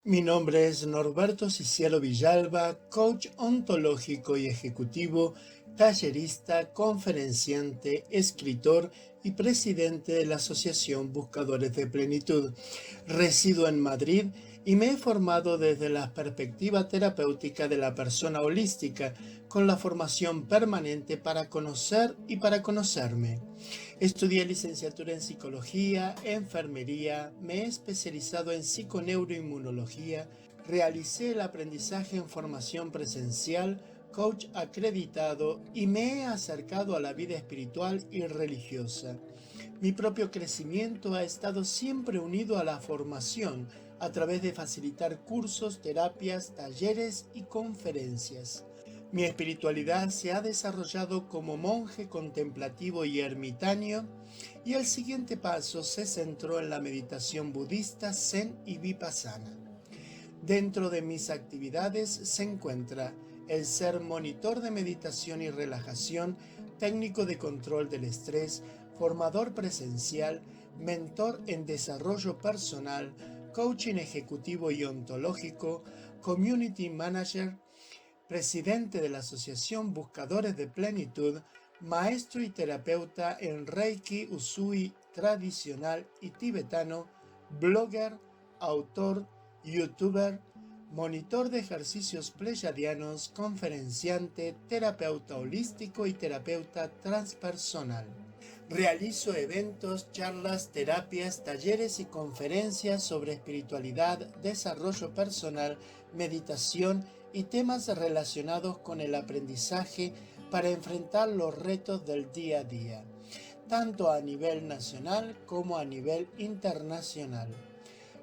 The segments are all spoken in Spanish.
Mi nombre es Norberto Cicielo Villalba, coach ontológico y ejecutivo, tallerista, conferenciante, escritor y presidente de la Asociación Buscadores de Plenitud. Resido en Madrid y me he formado desde la perspectiva terapéutica de la persona holística, con la formación permanente para conocer y para conocerme. Estudié licenciatura en psicología, enfermería, me he especializado en psiconeuroinmunología, realicé el aprendizaje en formación presencial, coach acreditado y me he acercado a la vida espiritual y religiosa. Mi propio crecimiento ha estado siempre unido a la formación a través de facilitar cursos, terapias, talleres y conferencias. Mi espiritualidad se ha desarrollado como monje contemplativo y ermitaño, y el siguiente paso se centró en la meditación budista, zen y vipassana. Dentro de mis actividades se encuentra el ser monitor de meditación y relajación, técnico de control del estrés, formador presencial, mentor en desarrollo personal, coaching ejecutivo y ontológico, community manager, presidente de la Asociación Buscadores de Plenitud, maestro y terapeuta en Reiki, Usui tradicional y tibetano, blogger, autor, youtuber, monitor de ejercicios pleyadianos, conferenciante, terapeuta holístico y terapeuta transpersonal. Realizo eventos, charlas, terapias, talleres y conferencias sobre espiritualidad, desarrollo personal, meditación y temas relacionados con el aprendizaje para enfrentar los retos del día a día, tanto a nivel nacional como a nivel internacional.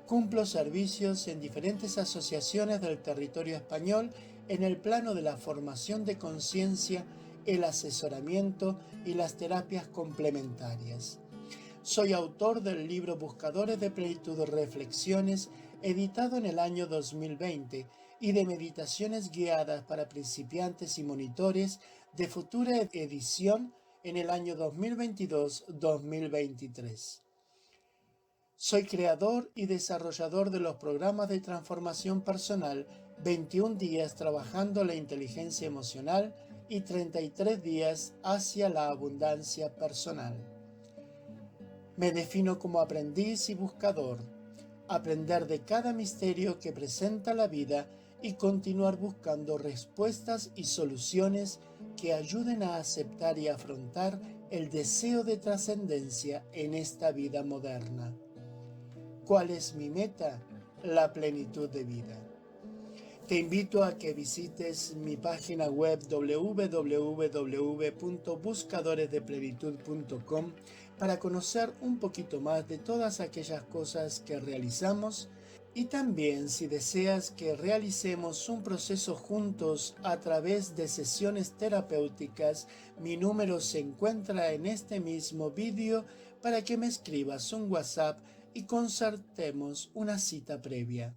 Cumplo servicios en diferentes asociaciones del territorio español en el plano de la formación de conciencia, el asesoramiento y las terapias complementarias. Soy autor del libro Buscadores de Plenitud Reflexiones, editado en el año 2020, y de meditaciones guiadas para principiantes y monitores, de futura edición en el año 2022-2023. Soy creador y desarrollador de los programas de transformación personal 21 días trabajando la inteligencia emocional y 33 días hacia la abundancia personal. Me defino como aprendiz y buscador, aprender de cada misterio que presenta la vida y continuar buscando respuestas y soluciones que ayuden a aceptar y afrontar el deseo de trascendencia en esta vida moderna. ¿Cuál es mi meta? La plenitud de vida. Te invito a que visites mi página web www.buscadoresdeplenitud.com para conocer un poquito más de todas aquellas cosas que realizamos, y también si deseas que realicemos un proceso juntos a través de sesiones terapéuticas, mi número se encuentra en este mismo vídeo para que me escribas un WhatsApp y concertemos una cita previa.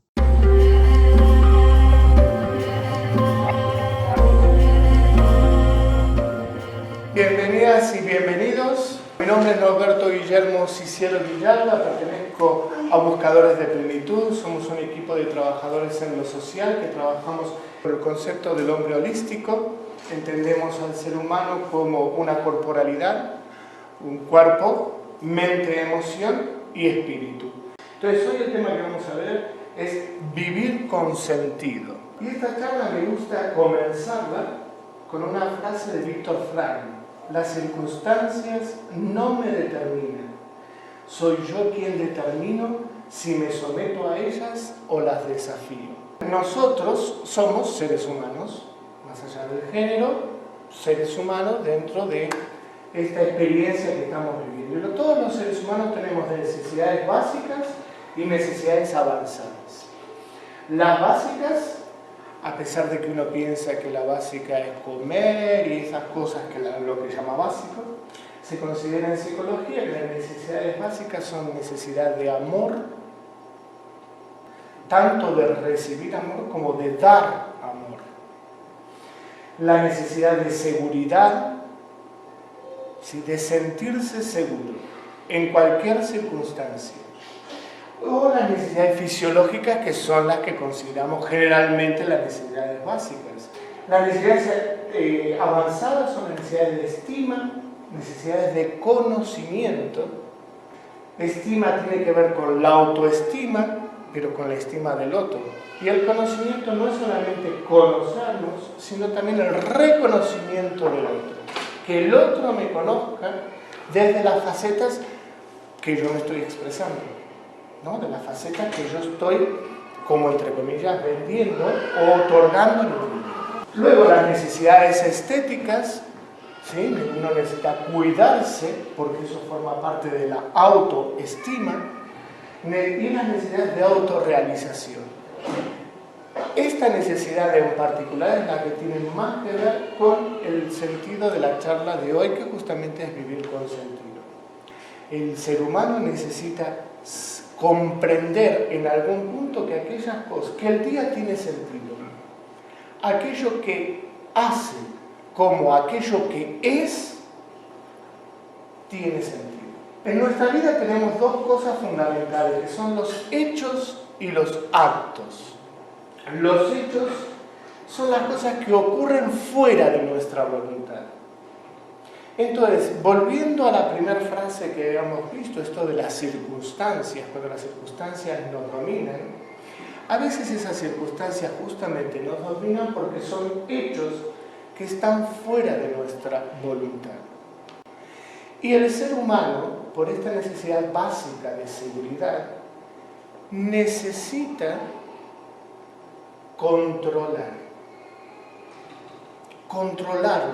Bienvenidas y bienvenidos. Mi nombre es Norberto Guillermo Cicielo Villalba, pertenezco a Buscadores de Plenitud. Somos un equipo de trabajadores en lo social que trabajamos por el concepto del hombre holístico. Entendemos al ser humano como una corporalidad, un cuerpo, mente, emoción y espíritu. Entonces hoy el tema que vamos a ver es vivir con sentido. Y esta charla me gusta comenzarla con una frase de Víctor Frank: las circunstancias no me determinan, soy yo quien determino si me someto a ellas o las desafío. Nosotros somos seres humanos, más allá del género, seres humanos dentro de esta experiencia que estamos viviendo. Todos los seres humanos tenemos necesidades básicas y necesidades avanzadas. Las básicas, a pesar de que uno piensa que la básica es comer y esas cosas que lo que llama básico, se considera en psicología que las necesidades básicas son necesidad de amor, tanto de recibir amor como de dar amor. La necesidad de seguridad, ¿sí?, de sentirse seguro en cualquier circunstancia. O las necesidades fisiológicas, que son las que consideramos generalmente las necesidades básicas. Las necesidades avanzadas son necesidades de estima, necesidades de conocimiento. Estima tiene que ver con la autoestima, pero con la estima del otro. Y el conocimiento no es solamente conocernos, sino también el reconocimiento del otro. Que el otro me conozca desde las facetas que yo me estoy expresando, ¿no? De las facetas que yo estoy, como entre comillas, vendiendo o otorgando en el mundo. Luego las necesidades estéticas, ¿sí? Uno necesita cuidarse, porque eso forma parte de la autoestima, y las necesidades de autorrealización. Esta necesidad en particular es la que tiene más que ver con el sentido de la charla de hoy, que justamente es vivir con sentido. El ser humano necesita comprender en algún punto que aquellas cosas, que el día tiene sentido, aquello que hace como aquello que es, tiene sentido. En nuestra vida tenemos dos cosas fundamentales, que son los hechos y los actos. Los hechos son las cosas que ocurren fuera de nuestra voluntad. Entonces, volviendo a la primera frase que habíamos visto, esto de las circunstancias, cuando las circunstancias nos dominan, a veces esas circunstancias justamente nos dominan porque son hechos que están fuera de nuestra voluntad. Y el ser humano, por esta necesidad básica de seguridad, necesita controlar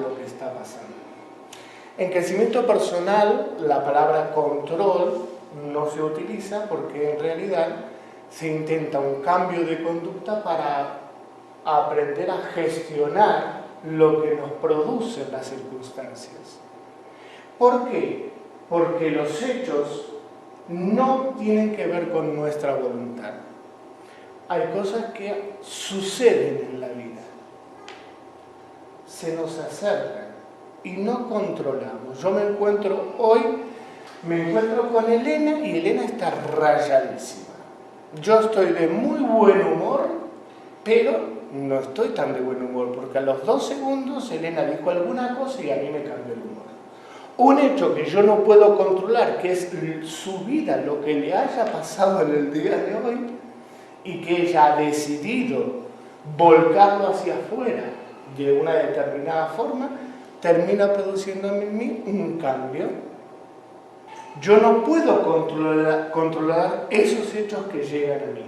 lo que está pasando. En crecimiento personal, la palabra control no se utiliza porque en realidad se intenta un cambio de conducta para aprender a gestionar lo que nos producen las circunstancias. ¿Por qué? Porque los hechos no tienen que ver con nuestra voluntad. Hay cosas que suceden en la vida, se nos acercan y no controlamos. Yo me encuentro con Elena y Elena está rayadísima. Yo estoy de muy buen humor, pero no estoy tan de buen humor, porque a los 2 segundos Elena dijo alguna cosa y a mí me cambió el humor. Un hecho que yo no puedo controlar, que es su vida, lo que le haya pasado en el día de hoy, y que ella ha decidido volcarlo hacia afuera de una determinada forma, termina produciendo en mí un cambio. Yo no puedo controlar esos hechos que llegan a mí.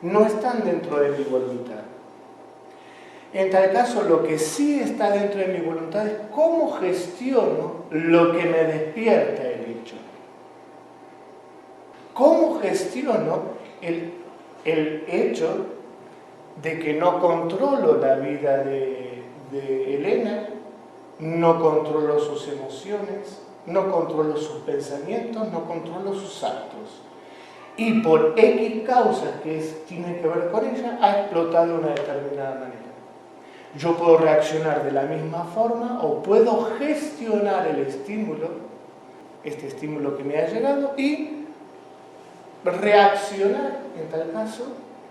No están dentro de mi voluntad. En tal caso, lo que sí está dentro de mi voluntad es cómo gestiono lo que me despierta el hecho. ¿Cómo gestiono el hecho de que no controlo la vida de Elena, no controlo sus emociones, no controlo sus pensamientos, no controlo sus actos? Y por X causas que tienen que ver con ella, ha explotado de una determinada manera. Yo puedo reaccionar de la misma forma o puedo gestionar el estímulo, este estímulo que me ha llegado, y reaccionar, en tal caso,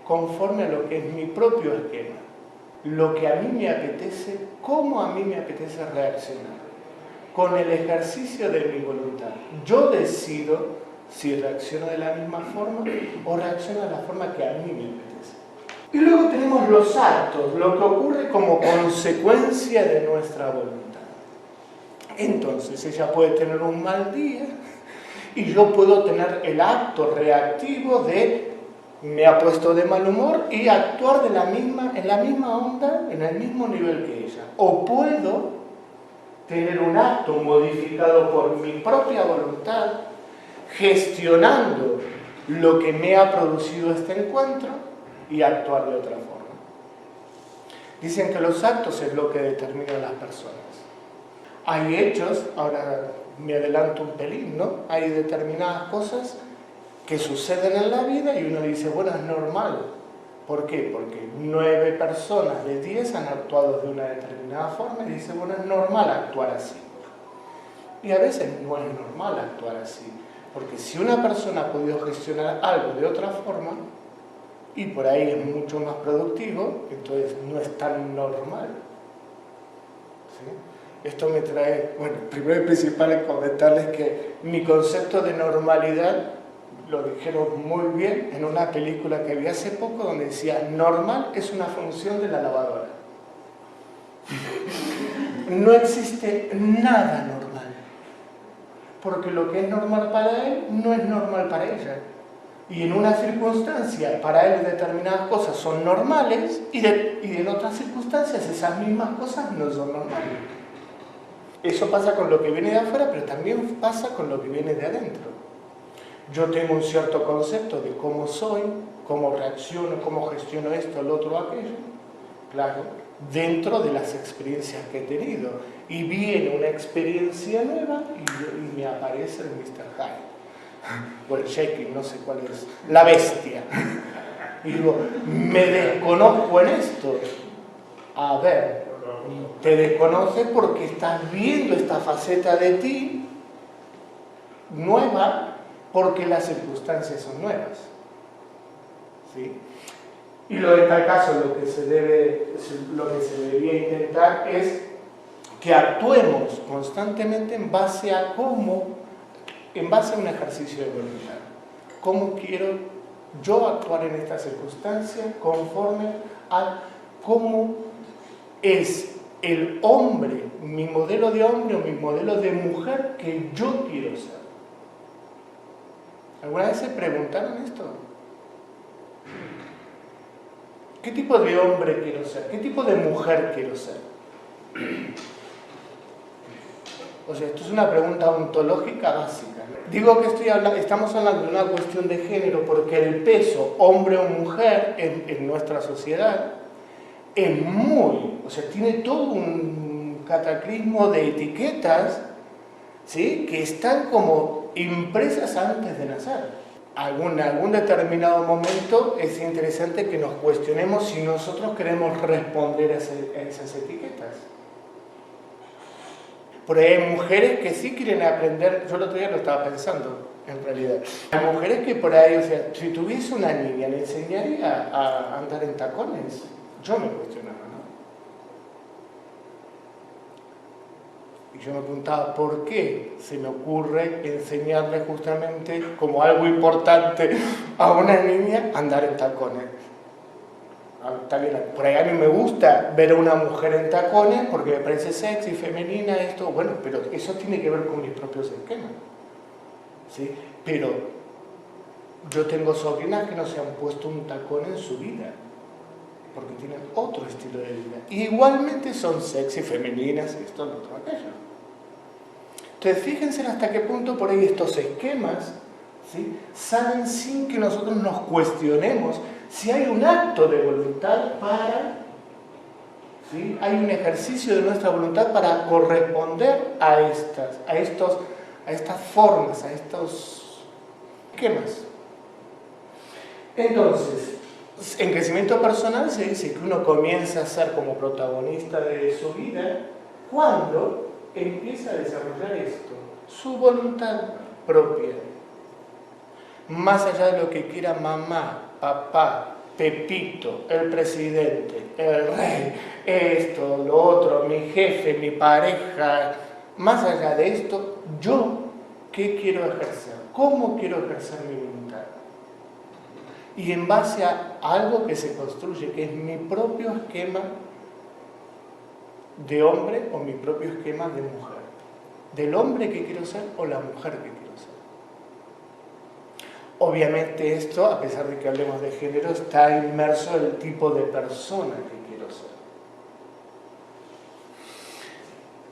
conforme a lo que es mi propio esquema, lo que a mí me apetece, cómo a mí me apetece reaccionar, con el ejercicio de mi voluntad. Yo decido si reacciono de la misma forma o reacciono de la forma que a mí me apetece. Y luego tenemos los actos, lo que ocurre como consecuencia de nuestra voluntad. Entonces, ella puede tener un mal día y yo puedo tener el acto reactivo de me ha puesto de mal humor y actuar en la misma onda, en el mismo nivel que ella. O puedo tener un acto modificado por mi propia voluntad, gestionando lo que me ha producido este encuentro y actuar de otra forma. Dicen que los actos es lo que determinan las personas. Hay hechos, ahora me adelanto un pelín, ¿no? Hay determinadas cosas que suceden en la vida y uno dice, bueno, es normal. ¿Por qué? Porque 9 personas de 10 han actuado de una determinada forma y dice, bueno, es normal actuar así. Y a veces no es normal actuar así. Porque si una persona ha podido gestionar algo de otra forma, y por ahí es mucho más productivo, entonces no es tan normal. ¿Sí? Esto me trae, bueno, primero y principal es comentarles que mi concepto de normalidad lo dijeron muy bien en una película que vi hace poco donde decía, normal es una función de la lavadora. No existe nada normal, porque lo que es normal para él no es normal para ella. Y en una circunstancia, para él determinadas cosas son normales y en otras circunstancias esas mismas cosas no son normales. Eso pasa con lo que viene de afuera, pero también pasa con lo que viene de adentro. Yo tengo un cierto concepto de cómo soy, cómo reacciono, cómo gestiono esto, lo otro, aquello, claro, dentro de las experiencias que he tenido. Y viene una experiencia nueva y me aparece el Mr. Hyde. O el Jekyll, no sé cuál es, la bestia. Y digo, me desconozco en esto. A ver, te desconoces porque estás viendo esta faceta de ti nueva porque las circunstancias son nuevas. ¿Sí? Y en tal caso lo que se debería intentar es que actuemos constantemente en base a un ejercicio de voluntad. ¿Cómo quiero yo actuar en esta circunstancia conforme a cómo es el hombre, mi modelo de hombre o mi modelo de mujer que yo quiero ser? ¿Alguna vez se preguntaron esto? ¿Qué tipo de hombre quiero ser? ¿Qué tipo de mujer quiero ser? O sea, esto es una pregunta ontológica básica. Digo que estamos hablando de una cuestión de género porque el peso hombre o mujer en nuestra sociedad es tiene todo un cataclismo de etiquetas, ¿sí?, que están como impresas antes de nacer. En algún determinado momento es interesante que nos cuestionemos si nosotros queremos responder a esas etiquetas. Por ahí hay mujeres que sí quieren aprender, yo el otro día lo estaba pensando, en realidad. Hay mujeres que por ahí, o sea, si tuviese una niña, ¿le enseñaría a andar en tacones? Yo me cuestionaba, ¿no? Y yo me preguntaba, ¿por qué se me ocurre enseñarle justamente como algo importante a una niña andar en tacones? Por ahí a mí me gusta ver a una mujer en tacones porque me parece sexy, femenina, esto, bueno, pero eso tiene que ver con mis propios esquemas, ¿sí? Pero yo tengo sobrinas que no se han puesto un tacón en su vida porque tienen otro estilo de vida. Y igualmente son sexy, femeninas, esto, lo otro, aquello. Entonces fíjense hasta qué punto por ahí estos esquemas, ¿sí?, salen sin que nosotros nos cuestionemos si hay un acto de voluntad ¿sí?, hay un ejercicio de nuestra voluntad para corresponder a estas formas, a estos esquemas. Entonces, en crecimiento personal se dice que uno comienza a ser como protagonista de su vida cuando empieza a desarrollar esto, su voluntad propia. Más allá de lo que quiera mamá, papá, Pepito, el presidente, el rey, esto, lo otro, mi jefe, mi pareja, más allá de esto, yo, ¿qué quiero ejercer? ¿Cómo quiero ejercer mi voluntad? Y en base a algo que se construye, que es mi propio esquema de hombre o mi propio esquema de mujer. Del hombre que quiero ser o la mujer que quiero ser. Obviamente esto, a pesar de que hablemos de género, está inmerso en el tipo de persona que quiero ser.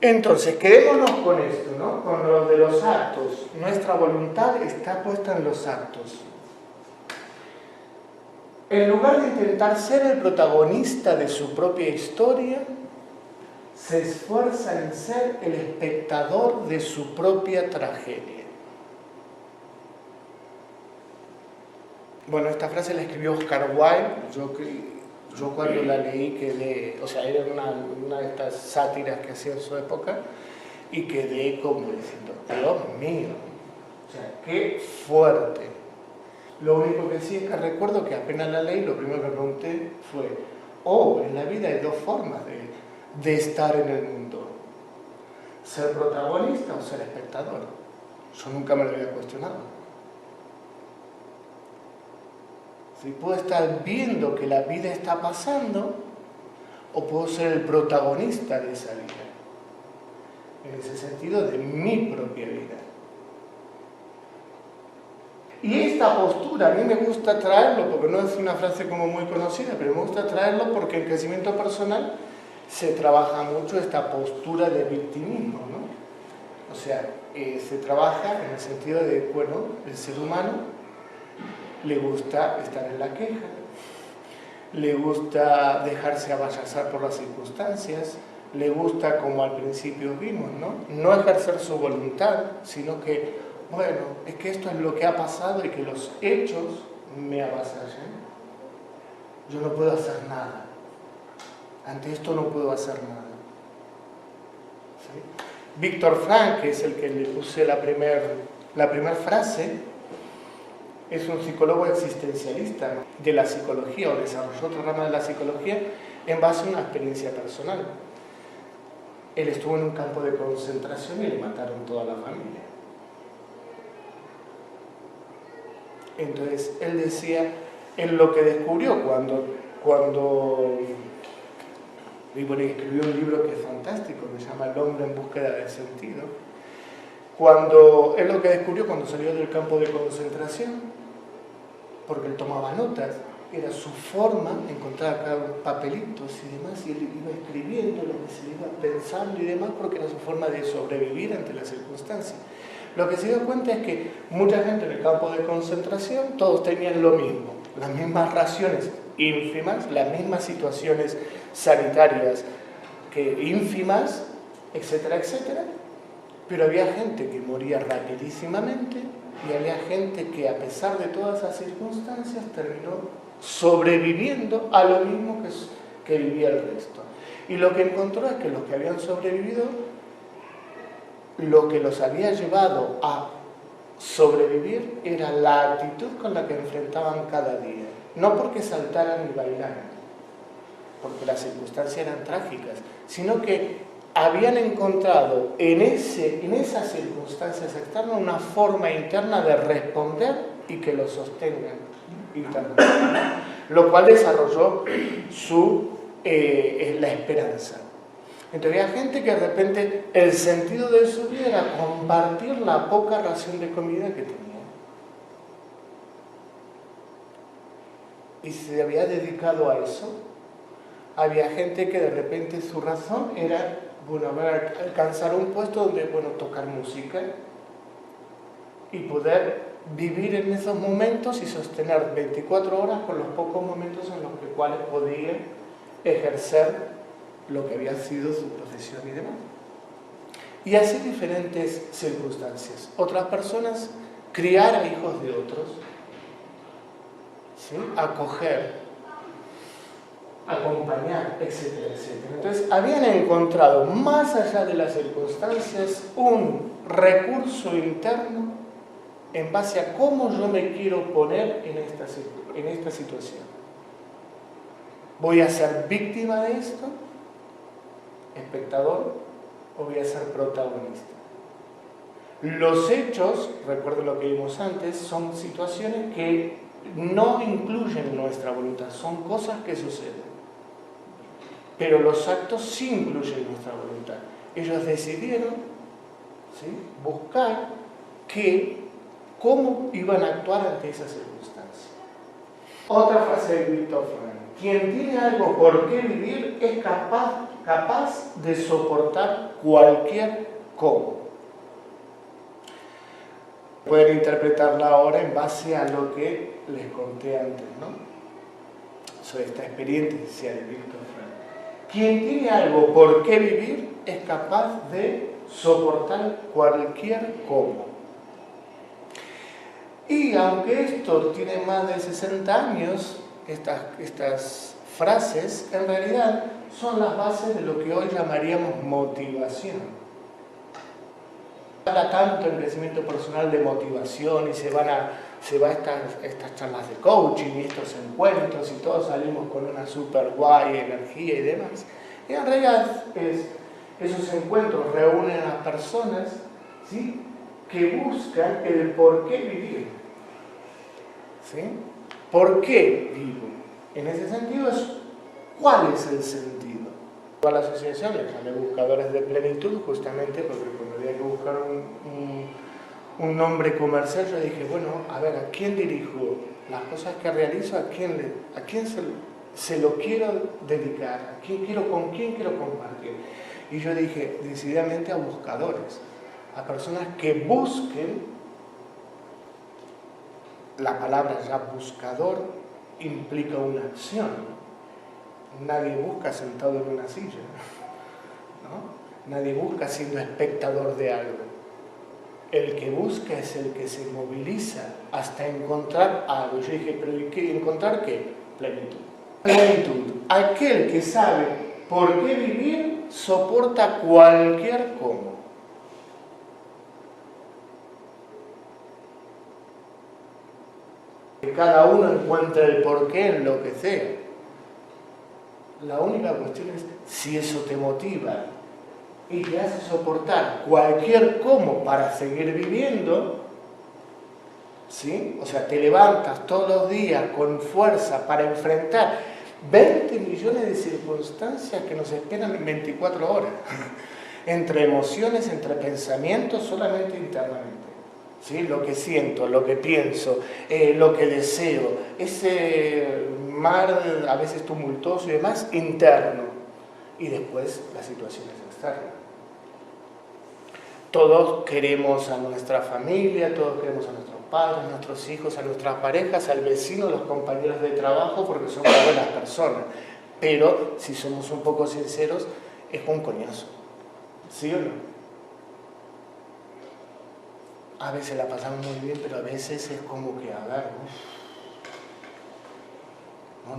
Entonces, quedémonos con esto, ¿no? Con lo de los actos. Nuestra voluntad está puesta en los actos. En lugar de intentar ser el protagonista de su propia historia, se esfuerza en ser el espectador de su propia tragedia. Bueno, esta frase la escribió Oscar Wilde. Yo cuando la leí quedé, o sea, era una de estas sátiras que hacía en su época, y quedé como diciendo, Dios mío, o sea, qué fuerte. Lo único que sí es que recuerdo que apenas la leí, lo primero que pregunté fue, en la vida hay dos formas de estar en el mundo. Ser protagonista o ser espectador. Yo nunca me lo había cuestionado. Si puedo estar viendo que la vida está pasando, o puedo ser el protagonista de esa vida. En ese sentido, de mi propia vida. Y esta postura, a mí me gusta traerlo, porque no es una frase como muy conocida, pero me gusta traerlo porque en crecimiento personal se trabaja mucho esta postura de victimismo, ¿no? O sea, se trabaja en el sentido de, bueno, el ser humano le gusta estar en la queja, le gusta dejarse avasallar por las circunstancias, le gusta, como al principio vimos, no ejercer su voluntad, sino que, bueno, es que esto es lo que ha pasado y que los hechos me avasallan. Yo no puedo hacer nada. Ante esto no puedo hacer nada. ¿Sí? Víctor Frank, que es el que le puse la primera frase, es un psicólogo existencialista, ¿no?, de la psicología, o desarrolló otra rama de la psicología en base a una experiencia personal. Él estuvo en un campo de concentración y le mataron toda la familia. Entonces, él decía, en lo que descubrió cuando escribió un libro que es fantástico, que se llama El hombre en búsqueda de sentido, él lo que descubrió cuando salió del campo de concentración, porque él tomaba notas, era su forma, encontrar acá papelitos y demás, y él iba escribiendo lo que se iba pensando y demás, porque era su forma de sobrevivir ante las circunstancias. Lo que se dio cuenta es que mucha gente en el campo de concentración, todos tenían lo mismo, las mismas raciones ínfimas, las mismas situaciones sanitarias ínfimas, etcétera, etcétera, pero había gente que moría rapidísimamente y había gente que, a pesar de todas esas circunstancias, terminó sobreviviendo a lo mismo que vivía el resto. Y lo que encontró es que los que habían sobrevivido, lo que los había llevado a sobrevivir era la actitud con la que enfrentaban cada día. No porque saltaran y bailaran, porque las circunstancias eran trágicas, sino que habían encontrado en esas circunstancias externas una forma interna de responder y que lo sostengan internamente, lo cual desarrolló la esperanza. Entonces había gente que de repente el sentido de su vida era compartir la poca ración de comida que tenía. Y se había dedicado a eso. Había gente que de repente su razón era, alcanzar un puesto donde, tocar música y poder vivir en esos momentos y sostener 24 horas con los pocos momentos en los cuales podía ejercer lo que había sido su profesión y demás. Y así diferentes circunstancias. Otras personas, criar a hijos de otros, ¿sí?, acoger, acompañar, etcétera, etcétera. Entonces, habían encontrado, más allá de las circunstancias, un recurso interno en base a cómo yo me quiero poner en esta situación. ¿Voy a ser víctima de esto, espectador, o voy a ser protagonista? Los hechos, recuerden lo que vimos antes, son situaciones que no incluyen nuestra voluntad, son cosas que suceden. Pero los actos sí incluyen nuestra voluntad. Ellos decidieron, ¿sí?, buscar cómo iban a actuar ante esas circunstancias. Otra frase de Víctor Frank: quien tiene algo por qué vivir es capaz de soportar cualquier cómo. Pueden interpretarla ahora en base a lo que les conté antes, ¿no?, sobre esta experiencia de Víctor Frank. Quien tiene algo por qué vivir es capaz de soportar cualquier cómo. Y aunque esto tiene más de 60 años, estas frases en realidad son las bases de lo que hoy llamaríamos motivación. habla tanto en crecimiento personal de motivación y se va a estas charlas de coaching y estos encuentros y todos salimos con una super guay energía y demás. Y en realidad esos encuentros reúnen a las personas, ¿sí?, que buscan el por qué vivir. ¿Sí? ¿Por qué vivo? En ese sentido es ¿cuál es el sentido? A la asociación le llamé Buscadores de Plenitud, justamente porque cuando había que buscar un nombre comercial, yo dije, bueno, a ver, ¿a quién dirijo las cosas que realizo? ¿A quién se lo quiero dedicar? ¿Con quién quiero compartir? Y yo dije, decididamente a buscadores, a personas que busquen. La palabra ya buscador implica una acción. Nadie busca sentado en una silla, ¿no? Nadie busca siendo espectador de algo. El que busca es el que se moviliza hasta encontrar algo. Yo dije, ¿pero encontrar qué? Plenitud. Plenitud. Aquel que sabe por qué vivir soporta cualquier cómo. Que cada uno encuentre el porqué en lo que sea. La única cuestión es si eso te motiva y te hace soportar cualquier cómo para seguir viviendo, ¿sí? O sea, te levantas todos los días con fuerza para enfrentar 20 millones de circunstancias que nos esperan en 24 horas, entre emociones, entre pensamientos, solamente internamente. ¿Sí? Lo que siento, lo que pienso, lo que deseo, ese mar a veces tumultuoso y demás, interno, y después las situaciones externas. Todos queremos a nuestra familia, todos queremos a nuestros padres, a nuestros hijos, a nuestras parejas, al vecino, a los compañeros de trabajo, porque somos buenas personas. Pero, si somos un poco sinceros, es un coñazo. ¿Sí o no? A veces la pasamos muy bien, pero a veces es como que, a ver,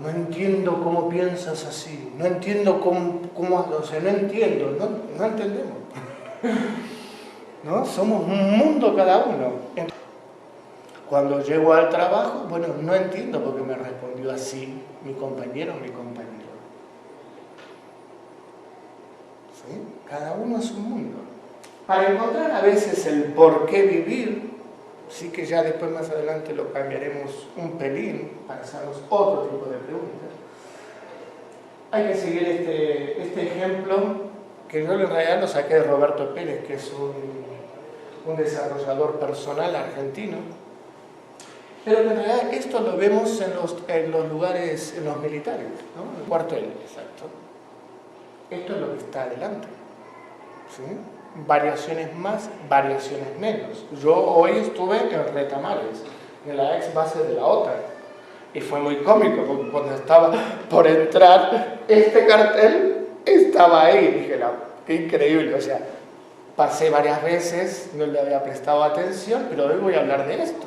no entiendo cómo piensas así, no entiendo o sea, no entiendo, no entendemos. ¿No? Somos un mundo cada uno. Cuando llego al trabajo, bueno, no entiendo por qué me respondió así mi compañero o mi compañero. ¿Sí? Cada uno es un mundo. Para encontrar a veces el por qué vivir, sí que ya después más adelante lo cambiaremos un pelín para hacernos otro tipo de preguntas. Hay que seguir este ejemplo que yo en realidad lo saqué de Roberto Pérez, que es un desarrollador personal argentino, pero en realidad esto lo vemos en los lugares, en los militares, ¿no? El cuartel, exacto. Esto es lo que está adelante, ¿sí? Variaciones más, variaciones menos. Yo hoy estuve en Retamales, en la ex base de la OTAN, y fue muy cómico porque cuando estaba por entrar, este cartel estaba ahí, y dije, no, qué increíble, o sea, pasé varias veces, no le había prestado atención, pero hoy voy a hablar de esto.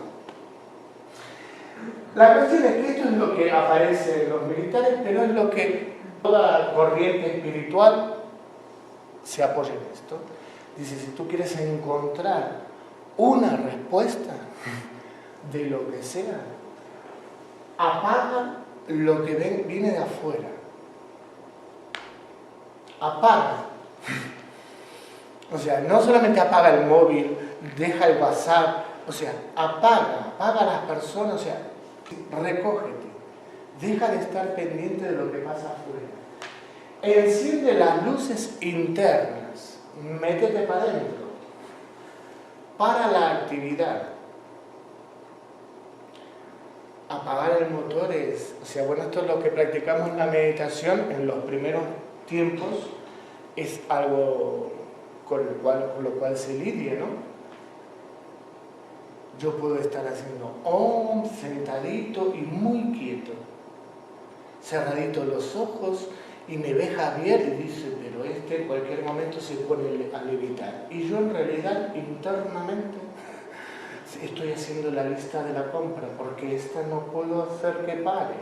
La cuestión es que esto es lo que aparece en los militares, pero es lo que toda corriente espiritual se apoya en esto. Dice, si tú quieres encontrar una respuesta de lo que sea, apaga lo que viene de afuera. Apaga. O sea, no solamente apaga el móvil, deja el WhatsApp, o sea, apaga a las personas, o sea, recógete. Deja de estar pendiente de lo que pasa afuera. Enciende las luces internas. Métete para adentro. Para la actividad. Apagar el motor es, o sea, bueno, esto es lo que practicamos en la meditación en los primeros tiempos, es algo con lo cual se lidia, ¿no? Yo puedo estar haciendo sentadito y muy quieto, cerradito los ojos, y me ve Javier y dice, pero en cualquier momento se pone a levitar. Y yo en realidad internamente estoy haciendo la lista de la compra, porque esta no puedo hacer que pare.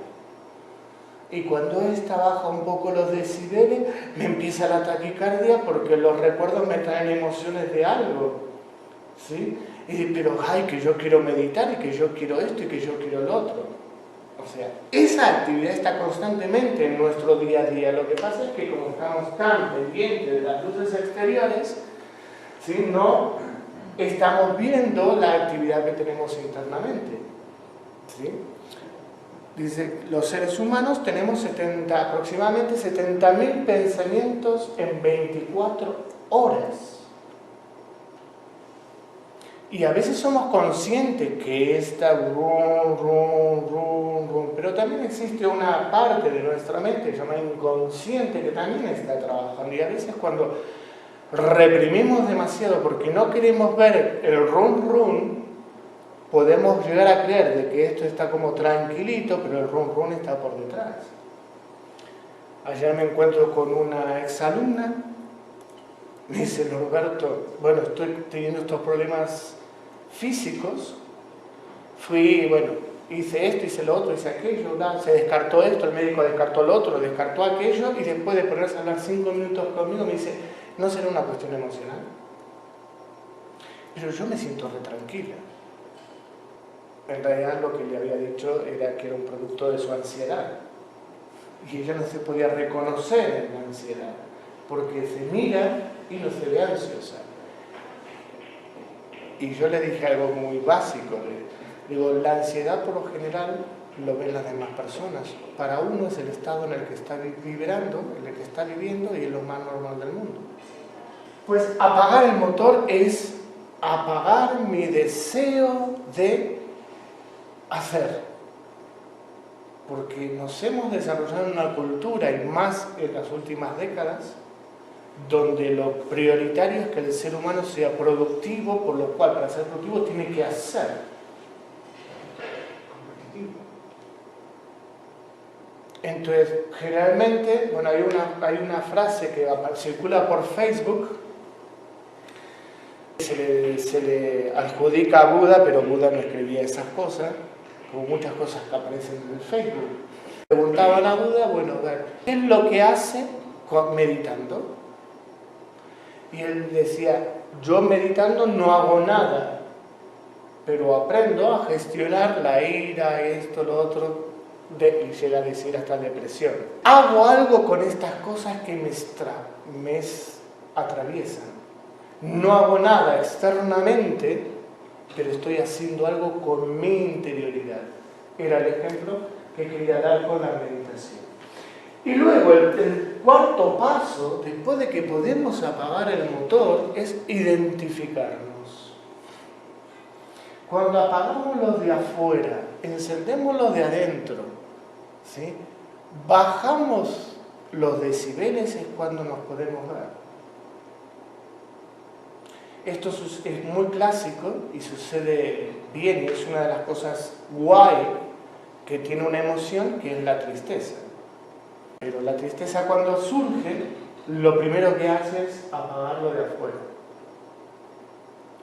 Y cuando esta baja un poco los decibeles, me empieza la taquicardia porque los recuerdos me traen emociones de algo. ¿sí? Pero, ay, que yo quiero meditar y que yo quiero esto y que yo quiero lo otro. O sea, esa actividad está constantemente en nuestro día a día. Lo que pasa es que como estamos tan pendientes de las luces exteriores, ¿sí? No estamos viendo la actividad que tenemos internamente, ¿sí? Dice, los seres humanos tenemos aproximadamente 70.000 pensamientos en 24 horas. Y a veces somos conscientes que está pero también existe una parte de nuestra mente llamada inconsciente que también está trabajando. Y a veces cuando reprimimos demasiado porque no queremos ver el rum, podemos llegar a creer de que esto está como tranquilito, pero el rum está por detrás. Ayer me encuentro con una exalumna, me dice, Norberto, bueno, estoy teniendo estos problemas físicos, hice esto, hice lo otro, hice aquello, se descartó esto, el médico descartó lo otro, descartó aquello, y después de ponerse a hablar 5 minutos conmigo me dice, ¿no será una cuestión emocional? Pero yo me siento re tranquila. En realidad lo que le había dicho era que era un producto de su ansiedad. Y ella no se podía reconocer en la ansiedad, porque se mira y no se ve ansiosa. Y yo le dije algo muy básico, digo, la ansiedad por lo general lo ven las demás personas. Para uno es el estado en el que está vibrando, en el que está viviendo y es lo más normal del mundo. Pues apagar el motor es apagar mi deseo de hacer. Porque nos hemos desarrollado en una cultura, y más en las últimas décadas, donde lo prioritario es que el ser humano sea productivo, por lo cual para ser productivo tiene que hacer. Entonces, generalmente, bueno, hay una frase que circula por Facebook, se le adjudica a Buda, pero Buda no escribía esas cosas, como muchas cosas que aparecen en el Facebook. Preguntaban a Buda, bueno, ¿qué es lo que hace meditando? Y él decía, yo meditando no hago nada, pero aprendo a gestionar la ira, esto, lo otro, y llega a decir hasta depresión. Hago algo con estas cosas que me atraviesan. No hago nada externamente, pero estoy haciendo algo con mi interioridad. Era el ejemplo que quería dar con la meditación. Y luego el cuarto paso, después de que podemos apagar el motor, es identificarnos. Cuando apagamos los de afuera, encendemos los de adentro, ¿sí? Bajamos los decibeles, es cuando nos podemos ver. Esto es muy clásico y sucede bien, y es una de las cosas guay que tiene una emoción, que es la tristeza. Pero la tristeza cuando surge, lo primero que hace es apagarlo de afuera.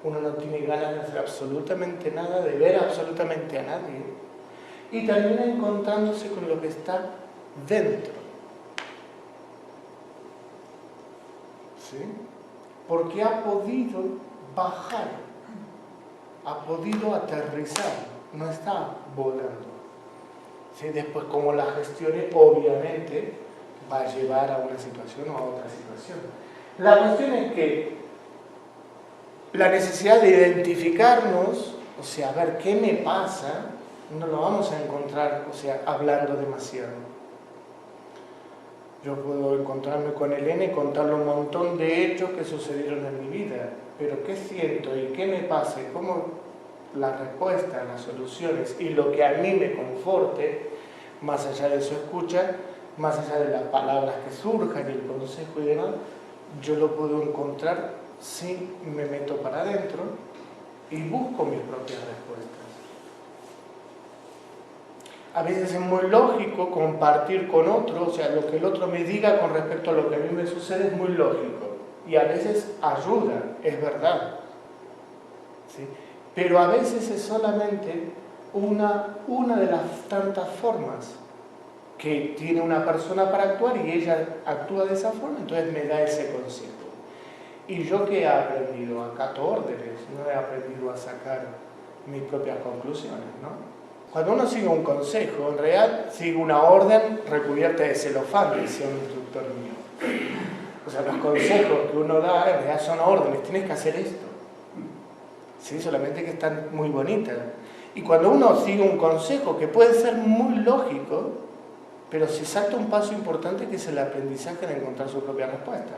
Uno no tiene ganas de hacer absolutamente nada, de ver absolutamente a nadie, y termina encontrándose con lo que está dentro. ¿Sí? Porque ha podido bajar, ha podido aterrizar, no está volando. ¿Sí? Después, como la gestione, obviamente va a llevar a una situación o a otra situación. La cuestión es que la necesidad de identificarnos, o sea, ver qué me pasa, no lo vamos a encontrar, o sea, hablando demasiado. Yo puedo encontrarme con Elena y contarle un montón de hechos que sucedieron en mi vida, pero qué siento y qué me pasa y cómo la respuesta, las soluciones y lo que a mí me conforte, más allá de su escucha, más allá de las palabras que surjan y el consejo y demás, yo lo puedo encontrar si me meto para adentro y busco mis propias respuestas. A veces es muy lógico compartir con otro, o sea, lo que el otro me diga con respecto a lo que a mí me sucede es muy lógico. Y a veces ayuda, es verdad. ¿Sí? Pero a veces es solamente una de las tantas formas que tiene una persona para actuar y ella actúa de esa forma, entonces me da ese consejo. ¿Y yo qué he aprendido? Acato órdenes, no he aprendido a sacar mis propias conclusiones, ¿no? Cuando uno sigue un consejo, en realidad sigue una orden recubierta de celofán, decía un instructor mío. O sea, los consejos que uno da en realidad son órdenes, tienes que hacer esto. Sí, solamente que están muy bonitas. Y cuando uno sigue un consejo que puede ser muy lógico, pero se salta un paso importante que es el aprendizaje de encontrar su propia respuesta.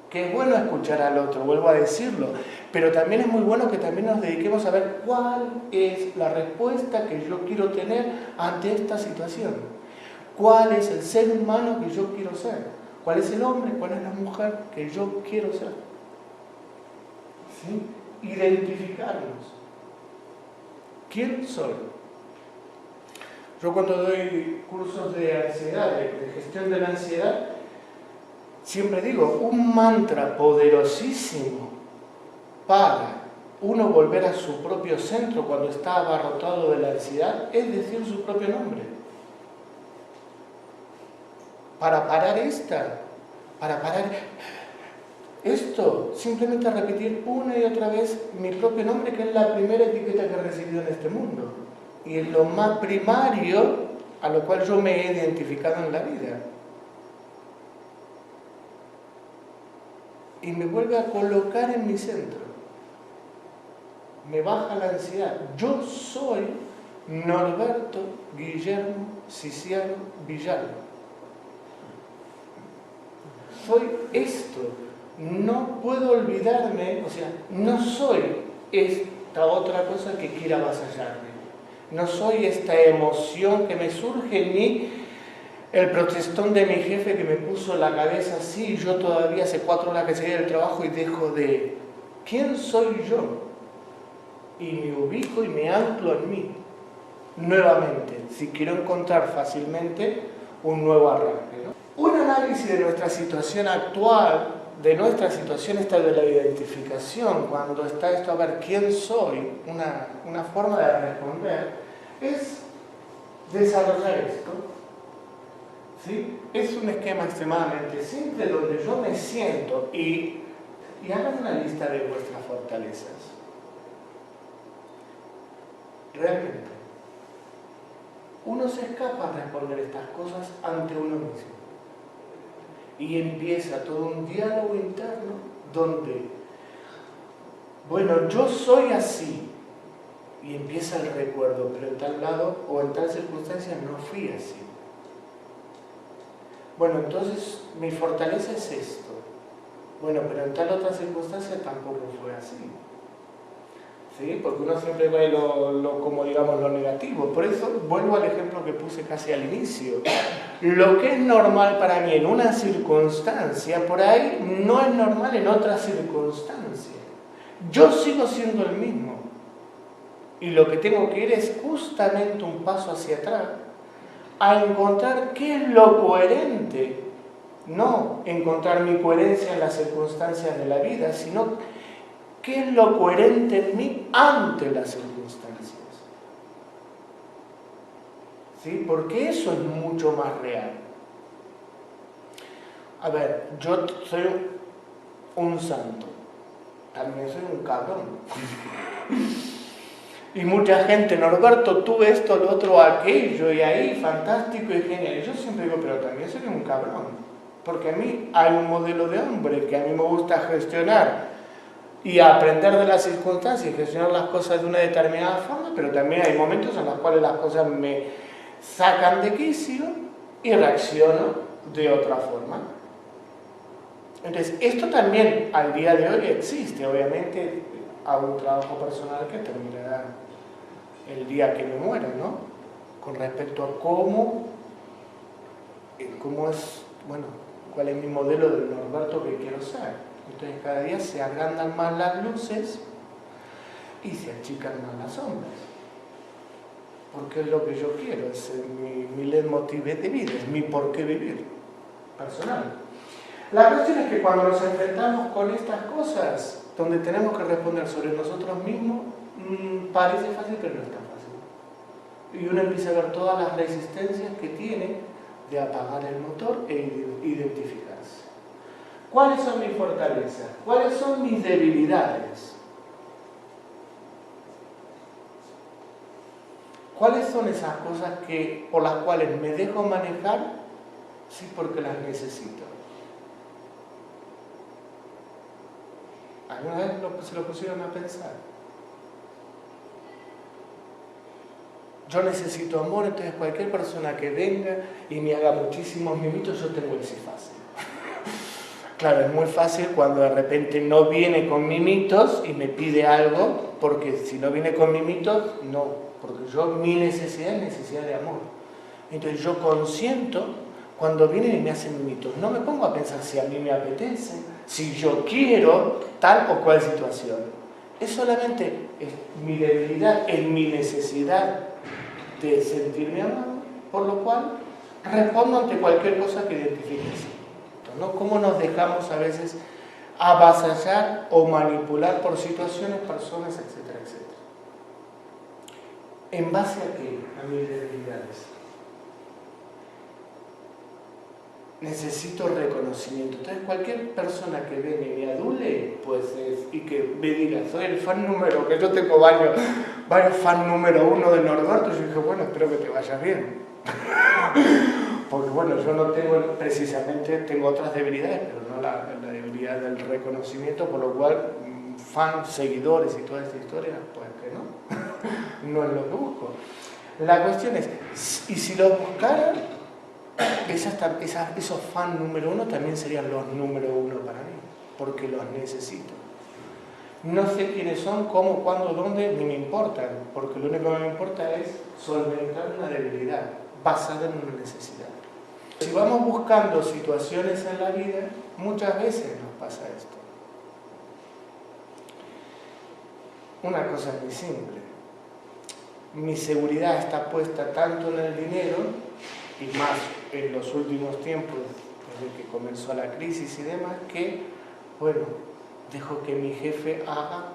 Que es bueno escuchar al otro, vuelvo a decirlo, pero también es muy bueno que también nos dediquemos a ver cuál es la respuesta que yo quiero tener ante esta situación. ¿Cuál es el ser humano que yo quiero ser? ¿Cuál es el hombre? ¿Cuál es la mujer que yo quiero ser? ¿Sí? Identificarnos. ¿Quién soy? Yo cuando doy cursos de ansiedad, de gestión de la ansiedad, siempre digo, un mantra poderosísimo para uno volver a su propio centro cuando está abarrotado de la ansiedad es decir su propio nombre. Para parar esto, simplemente repetir una y otra vez mi propio nombre, que es la primera etiqueta que he recibido en este mundo. Y es lo más primario a lo cual yo me he identificado en la vida. Y me vuelve a colocar en mi centro. Me baja la ansiedad. Yo soy Norberto Guillermo Ciciano Villalba. Soy esto. No puedo olvidarme, o sea, no soy esta otra cosa que quiera avasallarme. No soy esta emoción que me surge en mí. El protestón de mi jefe que me puso la cabeza así, yo todavía hace 4 horas que llegué del trabajo y dejo de... ¿Quién soy yo? Y me ubico y me anclo en mí. Nuevamente, si quiero encontrar fácilmente un nuevo arranque, ¿no? Un análisis de nuestra situación actual, de nuestra situación esta de la identificación, cuando está esto a ver quién soy, una forma de responder, es desarrollar esto. ¿Sí? Es un esquema extremadamente simple donde yo me siento y hagan una lista de vuestras fortalezas. Realmente, uno se escapa a responder estas cosas ante uno mismo. Y empieza todo un diálogo interno donde, bueno, yo soy así. Y empieza el recuerdo, pero en tal lado o en tal circunstancia no fui así. Bueno, entonces mi fortaleza es esto. Bueno, pero en tal otra circunstancia tampoco fue así. ¿Sí? Porque uno siempre ve como digamos lo negativo. Por eso vuelvo al ejemplo que puse casi al inicio. Lo que es normal para mí en una circunstancia, por ahí no es normal en otra circunstancia. Yo sigo siendo el mismo. Y lo que tengo que ir es justamente un paso hacia atrás a encontrar qué es lo coherente, no encontrar mi coherencia en las circunstancias de la vida, sino qué es lo coherente en mí ante las circunstancias. ¿Sí? Porque eso es mucho más real. A ver, yo soy un santo, también soy un cabrón. Y mucha gente, Norberto, tú esto, lo otro, aquello, y ahí, fantástico y genial. Y yo siempre digo, pero también soy un cabrón. Porque a mí hay un modelo de hombre que a mí me gusta gestionar y aprender de las circunstancias y gestionar las cosas de una determinada forma, pero también hay momentos en los cuales las cosas me sacan de quicio y reacciono de otra forma. Entonces, esto también al día de hoy existe, obviamente. Hago un trabajo personal que terminará el día que me muera, ¿no? Con respecto a cómo es, bueno, cuál es mi modelo del Norberto que quiero ser. Entonces cada día se agrandan más las luces y se achican más las sombras. Porque es lo que yo quiero, es mi leitmotiv de vida, es mi por qué vivir personal. La cuestión es que cuando nos enfrentamos con estas cosas, donde tenemos que responder sobre nosotros mismos, parece fácil, pero no es tan fácil. Y uno empieza a ver todas las resistencias que tiene de apagar el motor e identificarse. ¿Cuáles son mis fortalezas? ¿Cuáles son mis debilidades? ¿Cuáles son esas cosas por las cuales me dejo manejar? Sí, porque las necesito. ¿Alguna vez se lo pusieron a pensar? Yo necesito amor, entonces cualquier persona que venga y me haga muchísimos mimitos, yo tengo el sí fácil. Claro, es muy fácil cuando de repente no viene con mimitos y me pide algo, porque si no viene con mimitos, no, porque mi necesidad es necesidad de amor. Entonces yo consiento cuando vienen y me hacen mimitos. No me pongo a pensar si a mí me apetece, si yo quiero tal o cual situación. Es solamente mi debilidad, en mi necesidad de sentirme amado, por lo cual respondo ante cualquier cosa que identifique así. ¿No? ¿Cómo nos dejamos a veces avasallar o manipular por situaciones, personas, etcétera, etcétera? ¿En base a qué? A mis debilidades. Necesito reconocimiento. Entonces cualquier persona que venga y me adule, pues y que me diga, soy el fan número, que yo tengo varios fan número 1 de Norberto, yo dije, bueno, espero que te vaya bien. Porque bueno, yo no tengo, precisamente, tengo otras debilidades, pero no la debilidad del reconocimiento, por lo cual fans, seguidores y toda esta historia, pues que no, no es lo que busco. La cuestión es, y si lo buscara, esos fans número 1 también serían los número 1 para mí, porque los necesito. No sé quiénes son, cómo, cuándo, dónde, ni me importan, porque lo único que me importa es solventar una debilidad basada en una necesidad. Si vamos buscando situaciones en la vida, muchas veces nos pasa esto. Una cosa muy simple. Mi seguridad está puesta tanto en el dinero, y más en los últimos tiempos, desde que comenzó la crisis y demás, que, bueno, dejo que mi jefe haga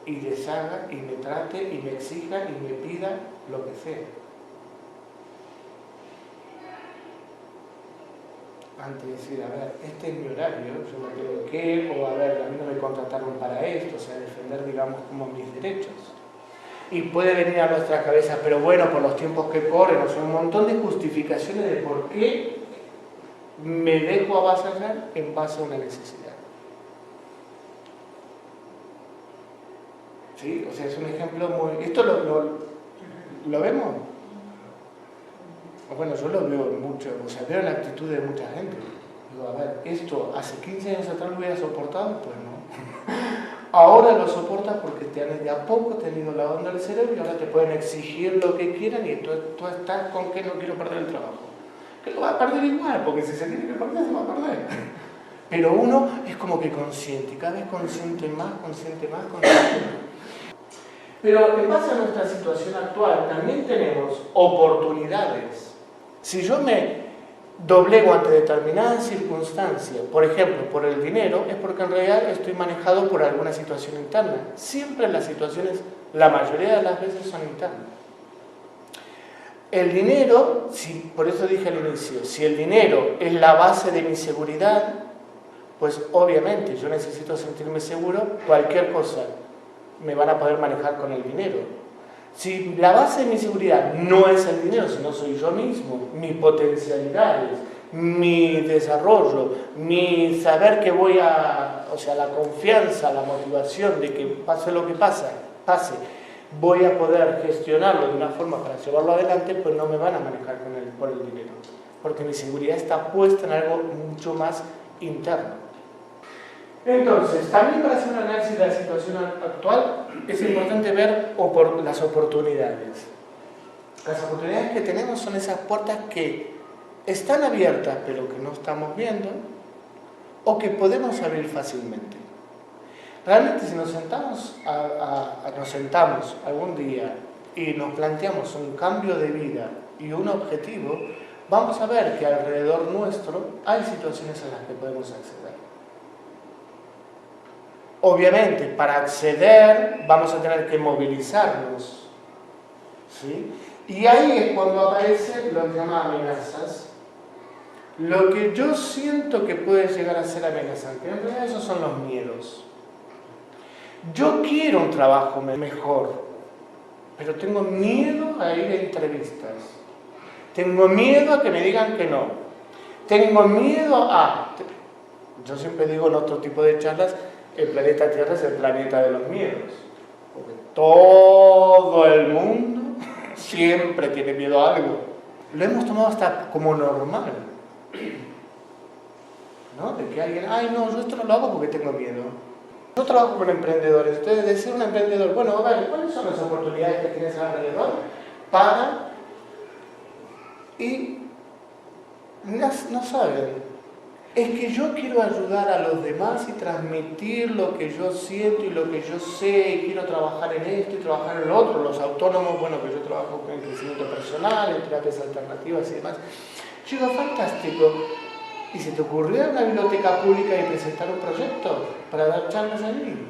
y deshaga y me trate y me exija y me pida lo que sea. Antes de decir, a ver, este es mi horario, yo no tengo que, o a ver, a mí no me contrataron para esto, o sea, defender, digamos, como mis derechos. Y puede venir a nuestra cabeza, pero bueno, por los tiempos que corren, o sea, un montón de justificaciones de por qué me dejo avasallar en base a una necesidad. ¿Sí? O sea, es un ejemplo muy... ¿Esto lo vemos? Bueno, yo lo veo mucho, o sea, veo la actitud de mucha gente. Digo, a ver, esto hace 15 años atrás lo hubiera soportado, pues no. Ahora lo soportas porque de a poco te han ido lavando el cerebro y ahora te pueden exigir lo que quieran y tú estás con que no quiero perder el trabajo. Que lo va a perder igual, porque si se tiene que perder, se va a perder. Pero uno es como que consciente, y cada vez consciente más. Pero en base a nuestra situación actual también tenemos oportunidades. Si yo me doblego ante determinadas circunstancias, por ejemplo, por el dinero, es porque en realidad estoy manejado por alguna situación interna. Siempre las situaciones, la mayoría de las veces son internas. El dinero, por eso dije al inicio, si el dinero es la base de mi seguridad, pues obviamente yo necesito sentirme seguro, cualquier cosa me van a poder manejar con el dinero. Si la base de mi seguridad no es el dinero, sino soy yo mismo, mis potencialidades, mi desarrollo, mi saber que o sea, la confianza, la motivación de que pase lo que pase, voy a poder gestionarlo de una forma para llevarlo adelante, pues no me van a manejar por el dinero, porque mi seguridad está puesta en algo mucho más interno. Entonces, también para hacer un análisis de la situación actual es importante ver las oportunidades. Las oportunidades que tenemos son esas puertas que están abiertas pero que no estamos viendo o que podemos abrir fácilmente. Realmente si nos sentamos algún día y nos planteamos un cambio de vida y un objetivo, vamos a ver que alrededor nuestro hay situaciones a las que podemos acceder. Obviamente, para acceder vamos a tener que movilizarnos, ¿sí? Y ahí es cuando aparecen lo que llaman amenazas. lo que yo siento que puede llegar a ser amenazante. En realidad esos son los miedos. Yo quiero un trabajo mejor, pero tengo miedo a ir a entrevistas. Tengo miedo a que me digan que no. Tengo miedo a... Yo siempre digo en otro tipo de charlas, el planeta Tierra es el planeta de los miedos. Porque todo el mundo siempre tiene miedo a algo. Lo hemos tomado hasta como normal. ¿No? De que alguien, ay no, yo esto no lo hago porque tengo miedo. Yo trabajo con emprendedores. Entonces, decir un emprendedor, bueno, a ver, ¿cuáles son las oportunidades que tienes alrededor para...? Y no saben. Es que yo quiero ayudar a los demás y transmitir lo que yo siento y lo que yo sé, y quiero trabajar en esto y trabajar en lo otro. Los autónomos, bueno, que yo trabajo en crecimiento personal, en terapias alternativas y demás. Yo digo, fantástico. ¿Y se te ocurrió en una biblioteca pública y presentar un proyecto para dar charlas allí?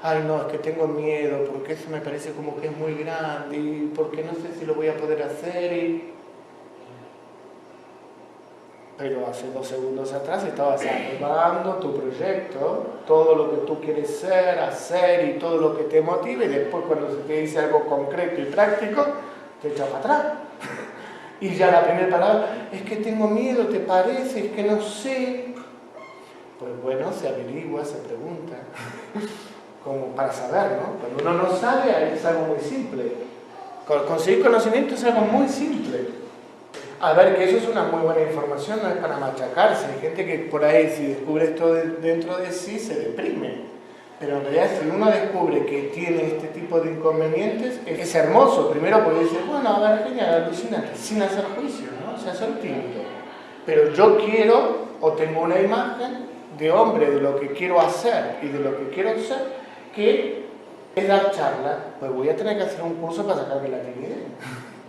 Ay, no, es que tengo miedo, porque eso me parece como que es muy grande, y porque no sé si lo voy a poder hacer. Pero hace 2 segundos atrás estabas armando tu proyecto, todo lo que tú quieres ser, hacer y todo lo que te motive, y después cuando se te dice algo concreto y práctico, te echas para atrás. Y ya la primera palabra, es que tengo miedo, ¿te parece? Es que no sé. Pues bueno, se averigua, se pregunta, como para saber, ¿no? Cuando uno no sabe, es algo muy simple. Conseguir conocimiento es algo muy simple. A ver, que eso es una muy buena información, no es para machacarse. Hay gente que por ahí, si descubre esto dentro de sí, se deprime. Pero en realidad, si uno descubre que tiene este tipo de inconvenientes, es hermoso. Primero porque dice, bueno, a ver, genial, alucinante, sin hacer juicio, ¿no? O sea, soy tímido. Pero yo quiero, o tengo una imagen de hombre, de lo que quiero hacer y de lo que quiero ser, que es dar charla. Pues voy a tener que hacer un curso para sacarme la timidez.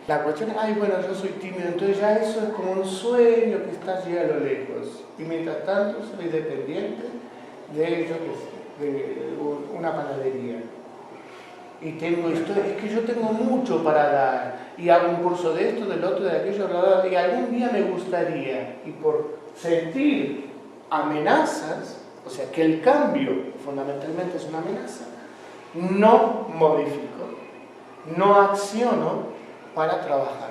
La cuestión es, ay, bueno, yo soy tímido, entonces ya eso es como un sueño que está allí a lo lejos. Y mientras tanto soy dependiente de, yo qué sé, de una panadería. Y tengo historias, es que yo tengo mucho para dar. Y hago un curso de esto, del otro, de aquello, y algún día me gustaría. Y por sentir amenazas, o sea, que el cambio fundamentalmente es una amenaza, no modifico, no acciono para trabajar.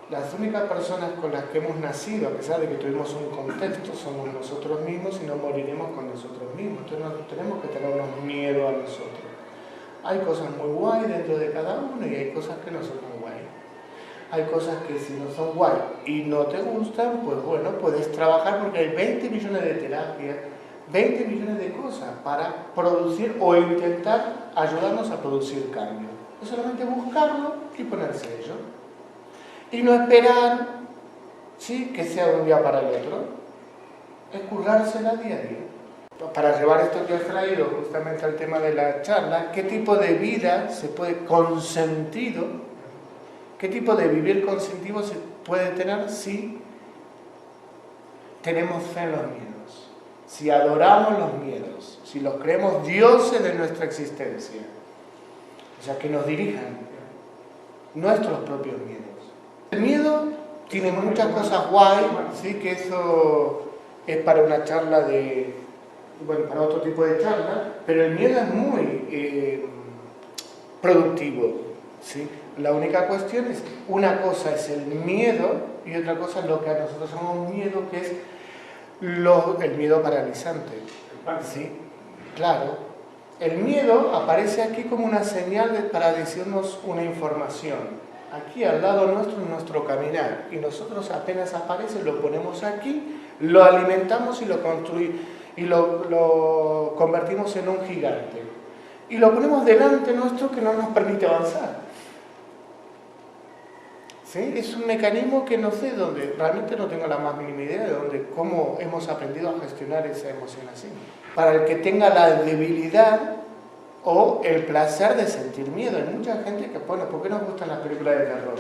Las únicas personas con las que hemos nacido, a pesar de que tuvimos un contexto, somos nosotros mismos y no moriremos con nosotros mismos. Entonces no tenemos que tenernos miedo a nosotros. Hay cosas muy guay dentro de cada uno y hay cosas que no son muy guay. Hay cosas que si no son guay y no te gustan, pues bueno, puedes trabajar porque hay 20 millones de terapias, 20 millones de cosas para producir o intentar ayudarnos a producir cambio. Es solamente buscarlo y ponerse ello. Y no esperar, ¿sí?, que sea de un día para el otro. Es currársela día a día. Para llevar esto que he traído justamente al tema de la charla, ¿qué tipo de vida se puede con sentido? ¿Qué tipo de vivir con sentido se puede tener si tenemos fe en los miedos? Si adoramos los miedos, si los creemos dioses de nuestra existencia. O sea, que nos dirijan nuestros propios miedos. El miedo tiene muchas cosas guay, ¿sí? Que eso es para una charla bueno, para otro tipo de charla, pero el miedo es muy productivo, ¿sí? La única cuestión es, una cosa es el miedo y otra cosa es lo que a nosotros llamamos miedo, que es el miedo paralizante, ¿sí? Claro. El miedo aparece aquí como una señal para decirnos una información. Aquí al lado nuestro, en nuestro caminar. Y nosotros apenas aparece, lo ponemos aquí, lo alimentamos y lo construimos. Y lo convertimos en un gigante. Y lo ponemos delante nuestro que no nos permite avanzar. ¿Sí? Es un mecanismo que no sé dónde, realmente no tengo la más mínima idea de cómo hemos aprendido a gestionar esa emoción así. Para el que tenga la debilidad o el placer de sentir miedo. Hay mucha gente que pone, ¿por qué nos gustan las películas de terror?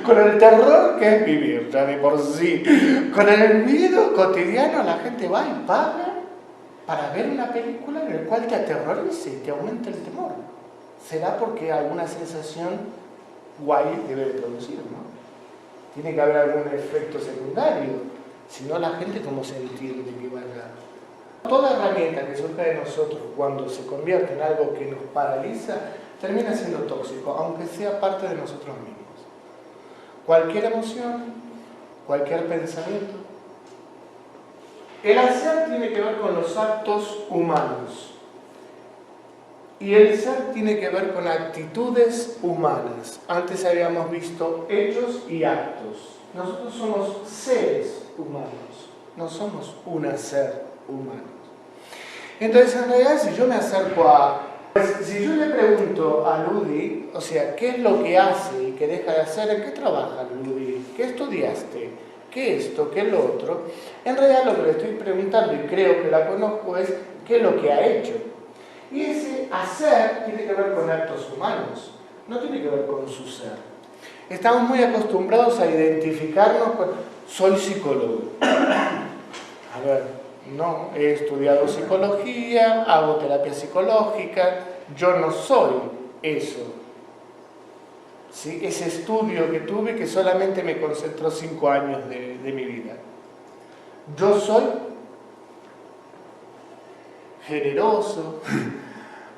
Con el terror que es vivir, ya de por sí. Con el miedo cotidiano la gente va y paga para ver una película en la cual te aterrorice y te aumenta el temor. ¿Será porque alguna sensación guay debe de producir, no? Tiene que haber algún efecto secundario. Si no, la gente cómo se entiende que vaya. Toda herramienta que surge de nosotros cuando se convierte en algo que nos paraliza, termina siendo tóxico, aunque sea parte de nosotros mismos. Cualquier emoción, cualquier pensamiento. El hacer tiene que ver con los actos humanos. Y el ser tiene que ver con actitudes humanas. Antes habíamos visto hechos y actos. Nosotros somos seres humanos, no somos un ser humano. Entonces, en realidad, si yo me acerco si yo le pregunto a Ludi, o sea, ¿qué es lo que hace y qué deja de hacer? ¿En qué trabaja Ludi? ¿Qué estudiaste? ¿Qué esto? ¿Qué lo otro? En realidad lo que le estoy preguntando, y creo que la conozco, es ¿qué es lo que ha hecho? Y ese hacer tiene que ver con actos humanos, no tiene que ver con su ser. Estamos muy acostumbrados a identificarnos con soy psicólogo. A ver, no, he estudiado psicología, hago terapia psicológica, yo no soy eso. ¿Sí? Ese estudio que tuve que solamente me concentró 5 años de mi vida. Yo soy generoso,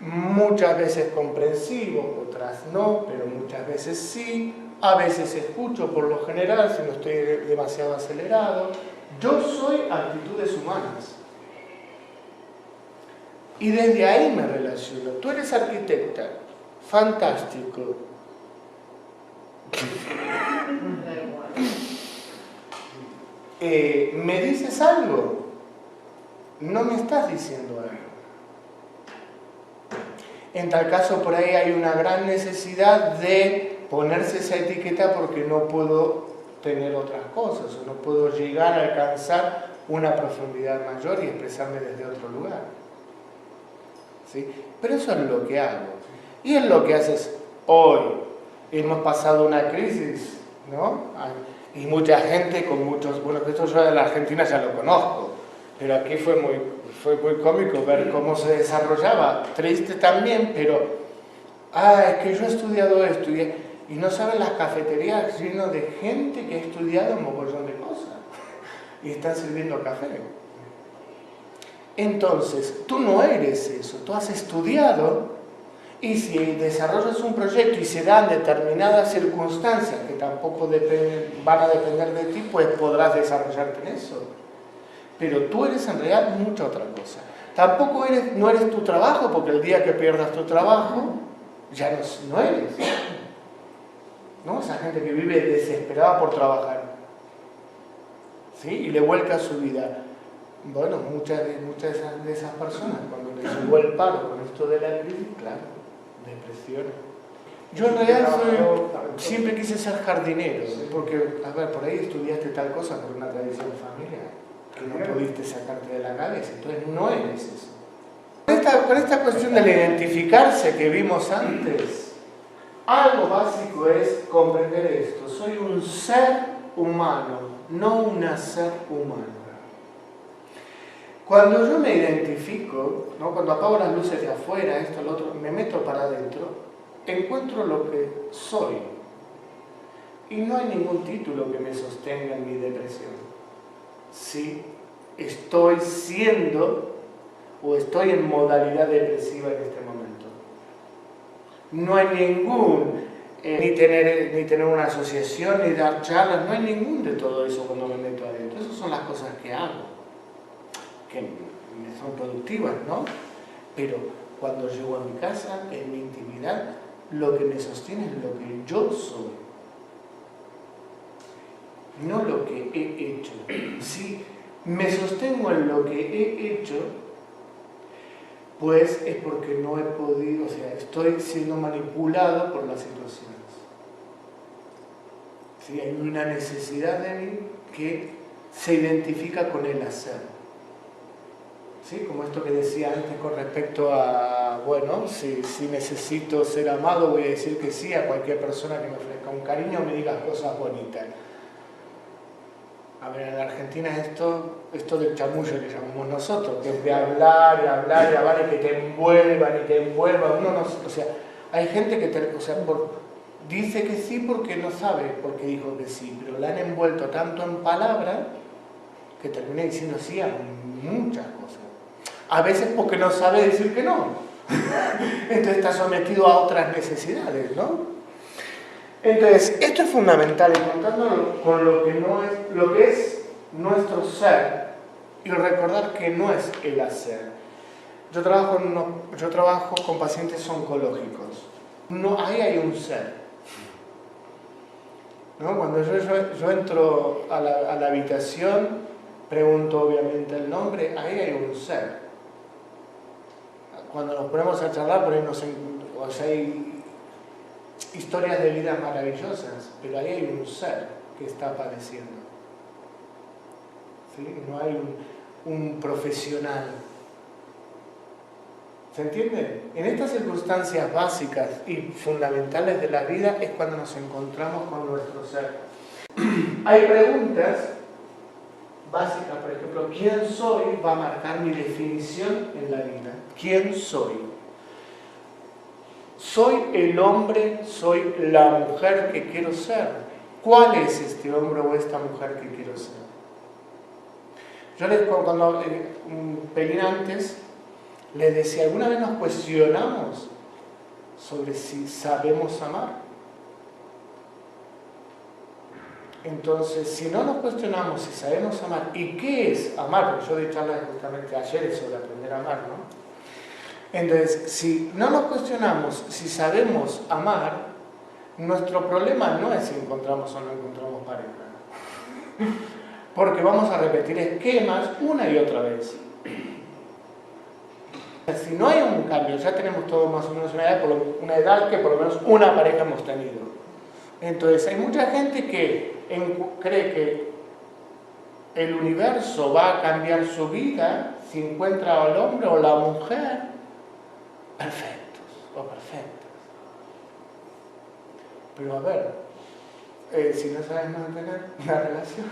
muchas veces comprensivo, otras no, pero muchas veces sí. A veces escucho por lo general si no estoy demasiado acelerado. Yo soy actitudes humanas. Y desde ahí me relaciono. Tú eres arquitecta. Fantástico. ¿Me dices algo? No me estás diciendo algo. En tal caso, por ahí hay una gran necesidad de ponerse esa etiqueta porque no puedo tener otras cosas o no puedo llegar a alcanzar una profundidad mayor y expresarme desde otro lugar. ¿Sí? Pero eso es lo que hago. Y es lo que haces hoy. Hemos pasado una crisis, ¿no? Y mucha gente con muchos... Bueno, esto yo de la Argentina ya lo conozco, pero aquí fue muy cómico ver cómo se desarrollaba. Triste también, pero... es que yo he estudiado esto y no saben las cafeterías llenas de gente que ha estudiado un mogollón de cosas y están sirviendo café. Entonces, tú no eres eso, tú has estudiado y si desarrollas un proyecto y se dan determinadas circunstancias que tampoco van a depender de ti, pues podrás desarrollarte en eso. Pero tú eres en realidad mucha otra cosa. Tampoco no eres tu trabajo, porque el día que pierdas tu trabajo, ya no eres. ¿No? Esa gente que vive desesperada por trabajar. ¿Sí? Y le vuelca su vida. Bueno, muchas de esas personas, cuando les llegó el paro con esto de la crisis, claro, depresión. Yo en realidad siempre quise ser jardinero, porque, a ver, por ahí estudiaste tal cosa por una tradición familiar que no pudiste sacarte de la cabeza, entonces no eres eso. Con esta cuestión del identificarse que vimos antes, algo básico es comprender esto. Soy un ser humano, no un ser humano. Cuando yo me identifico, ¿no? Cuando apago las luces de afuera, esto, lo otro, me meto para adentro, encuentro lo que soy. Y no hay ningún título que me sostenga en mi depresión. Si estoy siendo o estoy en modalidad depresiva en este momento. No hay ningún, ni tener una asociación, ni dar charlas, no hay ningún de todo eso cuando me meto adentro. Esas son las cosas que hago, que son productivas, ¿no? Pero cuando llego a mi casa, en mi intimidad, lo que me sostiene es lo que yo soy, no lo que he hecho. Si me sostengo en lo que he hecho, pues es porque no he podido, o sea, estoy siendo manipulado por las situaciones. ¿Sí? Hay una necesidad de mí que se identifica con el hacer. ¿Sí? Como esto que decía antes con respecto a, bueno, si necesito ser amado, voy a decir que sí a cualquier persona que me ofrezca un cariño o me diga cosas bonitas. A ver, en la Argentina esto del chamullo le llamamos nosotros, que es de hablar y hablar y hablar y que te envuelvan y te envuelvan. Uno no, o sea, hay gente que, dice que sí porque no sabe por qué dijo que sí, pero la han envuelto tanto en palabras que termina diciendo sí a muchas cosas. A veces porque no sabe decir que no. Entonces está sometido a otras necesidades, ¿no? Entonces, esto es fundamental, encontrándolo con lo que es nuestro ser y recordar que no es el hacer. Yo trabajo con pacientes oncológicos. No, ahí hay un ser. ¿No? Cuando yo entro a la habitación, pregunto obviamente el nombre, ahí hay un ser. Cuando nos ponemos a charlar, por ahí hay historias de vidas maravillosas, pero ahí hay un ser que está padeciendo. ¿Sí? No hay un profesional. ¿Se entiende? En estas circunstancias básicas y fundamentales de la vida es cuando nos encontramos con nuestro ser. Hay preguntas básicas, por ejemplo, ¿quién soy? Va a marcar mi definición en la vida. ¿Quién soy? ¿Soy el hombre? ¿Soy la mujer que quiero ser? ¿Cuál es este hombre o esta mujer que quiero ser? Yo cuando un pelín antes les decía, ¿alguna vez nos cuestionamos sobre si sabemos amar? Entonces, si no nos cuestionamos si sabemos amar, ¿y qué es amar? Porque yo di charla justamente ayer sobre aprender a amar, ¿no? Entonces, si no nos cuestionamos si sabemos amar, nuestro problema no es si encontramos o no encontramos pareja. Porque vamos a repetir esquemas una y otra vez. Si no hay un cambio, ya tenemos todos más o menos una edad que por lo menos una pareja hemos tenido. Entonces, hay mucha gente que cree que el universo va a cambiar su vida si encuentra al hombre o la mujer perfectos o perfectas. Pero a ver, si no sabes mantener una relación,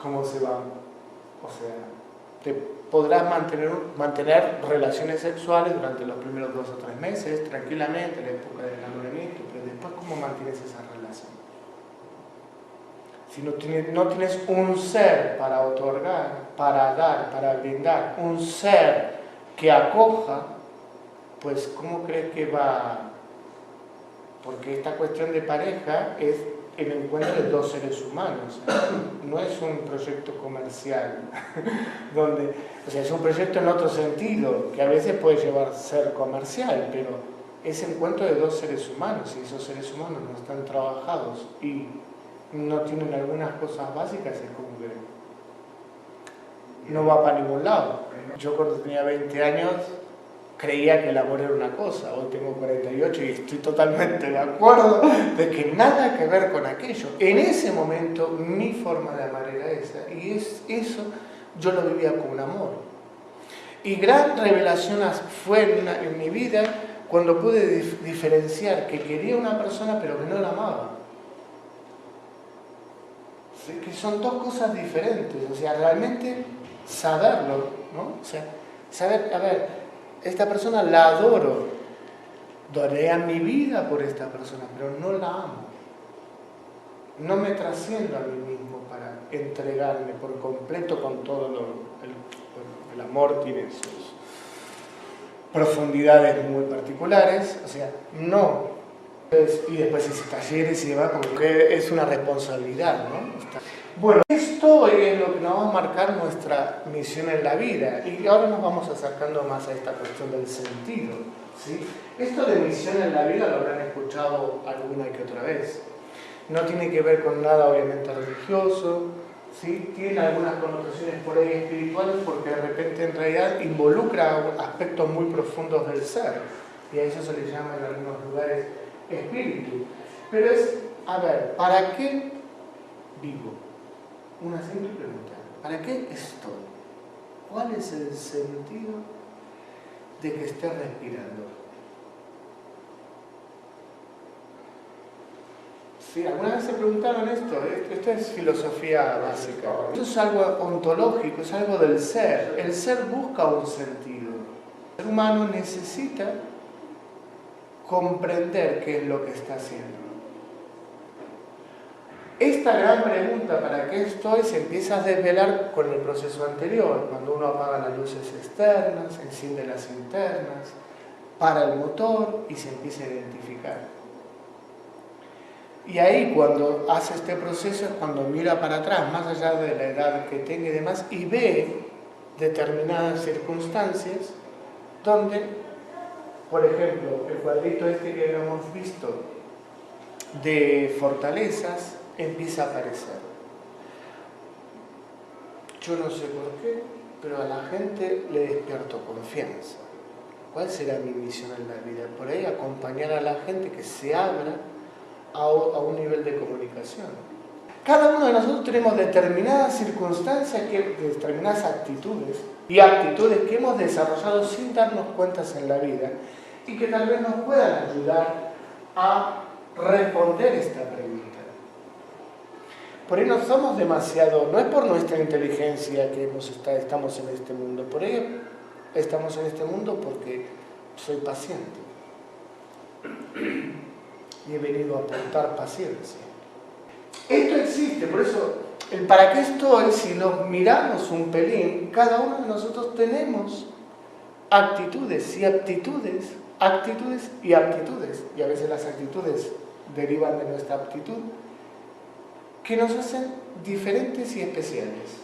¿cómo se va? O sea, te podrás mantener relaciones sexuales durante los primeros 2 o 3 meses, tranquilamente, en la época del enamoramiento, pero después, ¿cómo mantienes esa relación? Si no tienes un ser para otorgar, para dar, para brindar, un ser que acoja, pues ¿cómo crees que va? Porque esta cuestión de pareja es el encuentro de 2 seres humanos, no es un proyecto comercial, es un proyecto en otro sentido, que a veces puede llevar a ser comercial, pero es encuentro de 2 seres humanos, y esos seres humanos no están trabajados y no tienen algunas cosas básicas, es como que no va para ningún lado. Yo cuando tenía 20 años creía que el amor era una cosa, hoy tengo 48 y estoy totalmente de acuerdo de que nada que ver con aquello. En ese momento mi forma de amar era esa, y eso yo lo vivía como un amor. Y gran revelación fue en mi vida cuando pude diferenciar que quería a una persona pero que no la amaba. ¿Sí? Que son 2 cosas diferentes, o sea, realmente saberlo, ¿no? O sea, saber, a ver, esta persona la adoro, daría mi vida por esta persona, pero no la amo. No me trasciendo a mí mismo para entregarme por completo con todo el amor tiene sus profundidades muy particulares, o sea, no. Y después hice talleres y demás, como que es una responsabilidad, ¿no? Bueno, esto es lo que nos va a marcar nuestra misión en la vida, y ahora nos vamos acercando más a esta cuestión del sentido, ¿sí? Esto de misión en la vida lo habrán escuchado alguna que otra vez. No tiene que ver con nada obviamente religioso, ¿sí? Tiene algunas connotaciones por ahí espirituales porque de repente en realidad involucra aspectos muy profundos del ser, y a eso se le llama en algunos lugares espíritu. Pero es, a ver, ¿para qué vivo? Una simple pregunta. ¿Para qué estoy? ¿Cuál es el sentido de que esté respirando? ¿Sí? ¿Alguna vez se preguntaron esto? Esto es filosofía básica. Esto es algo ontológico, es algo del ser. El ser busca un sentido. El ser humano necesita comprender qué es lo que está haciendo. Esta gran pregunta, ¿para qué estoy?, se empieza a desvelar con el proceso anterior, cuando uno apaga las luces externas, enciende las internas, para el motor y se empieza a identificar. Y ahí, cuando hace este proceso, es cuando mira para atrás, más allá de la edad que tenga y demás, y ve determinadas circunstancias donde, por ejemplo, el cuadrito este que habíamos visto de fortalezas empieza a aparecer. Yo no sé por qué, pero a la gente le despierto confianza. ¿Cuál será mi misión en la vida? Por ahí acompañar a la gente que se abra a un nivel de comunicación. Cada uno de nosotros tenemos determinadas circunstancias, determinadas actitudes y actitudes que hemos desarrollado sin darnos cuenta en la vida y que tal vez nos puedan ayudar a responder esta pregunta. Por ahí no somos demasiado, no es por nuestra inteligencia que estamos en este mundo, por ahí estamos en este mundo porque soy paciente y he venido a aportar paciencia. Esto existe, por eso, el para qué estoy, si nos miramos un pelín, cada uno de nosotros tenemos actitudes y aptitudes, actitudes y aptitudes, y a veces las actitudes derivan de nuestra aptitud, que nos hacen diferentes y especiales.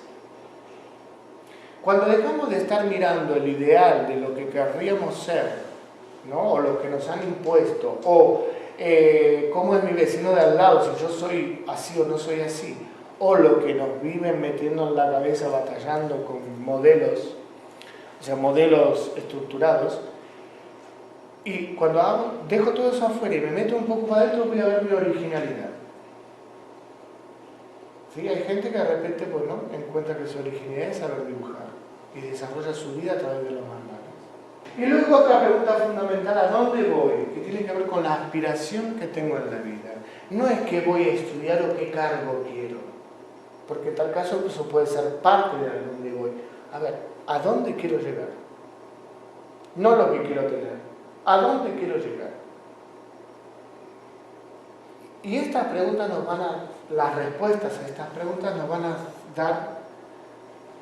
Cuando dejamos de estar mirando el ideal de lo que querríamos ser, ¿no?, o lo que nos han impuesto, o cómo es mi vecino de al lado, si yo soy así o no soy así, o lo que nos viven metiendo en la cabeza batallando con modelos, o sea, modelos estructurados, y cuando dejo todo eso afuera y me meto un poco para adentro, voy a ver mi originalidad. ¿Sí? Hay gente que de repente, bueno, encuentra que su originalidad es saber dibujar y desarrolla su vida a través de los mandalas. Y luego otra pregunta fundamental, ¿a dónde voy? Que tiene que ver con la aspiración que tengo en la vida. No es que voy a estudiar o qué cargo quiero, porque en tal caso eso puede ser parte de a dónde voy. A ver, ¿a dónde quiero llegar? No lo que quiero tener, ¿a dónde quiero llegar? Y estas preguntas las respuestas a estas preguntas nos van a dar,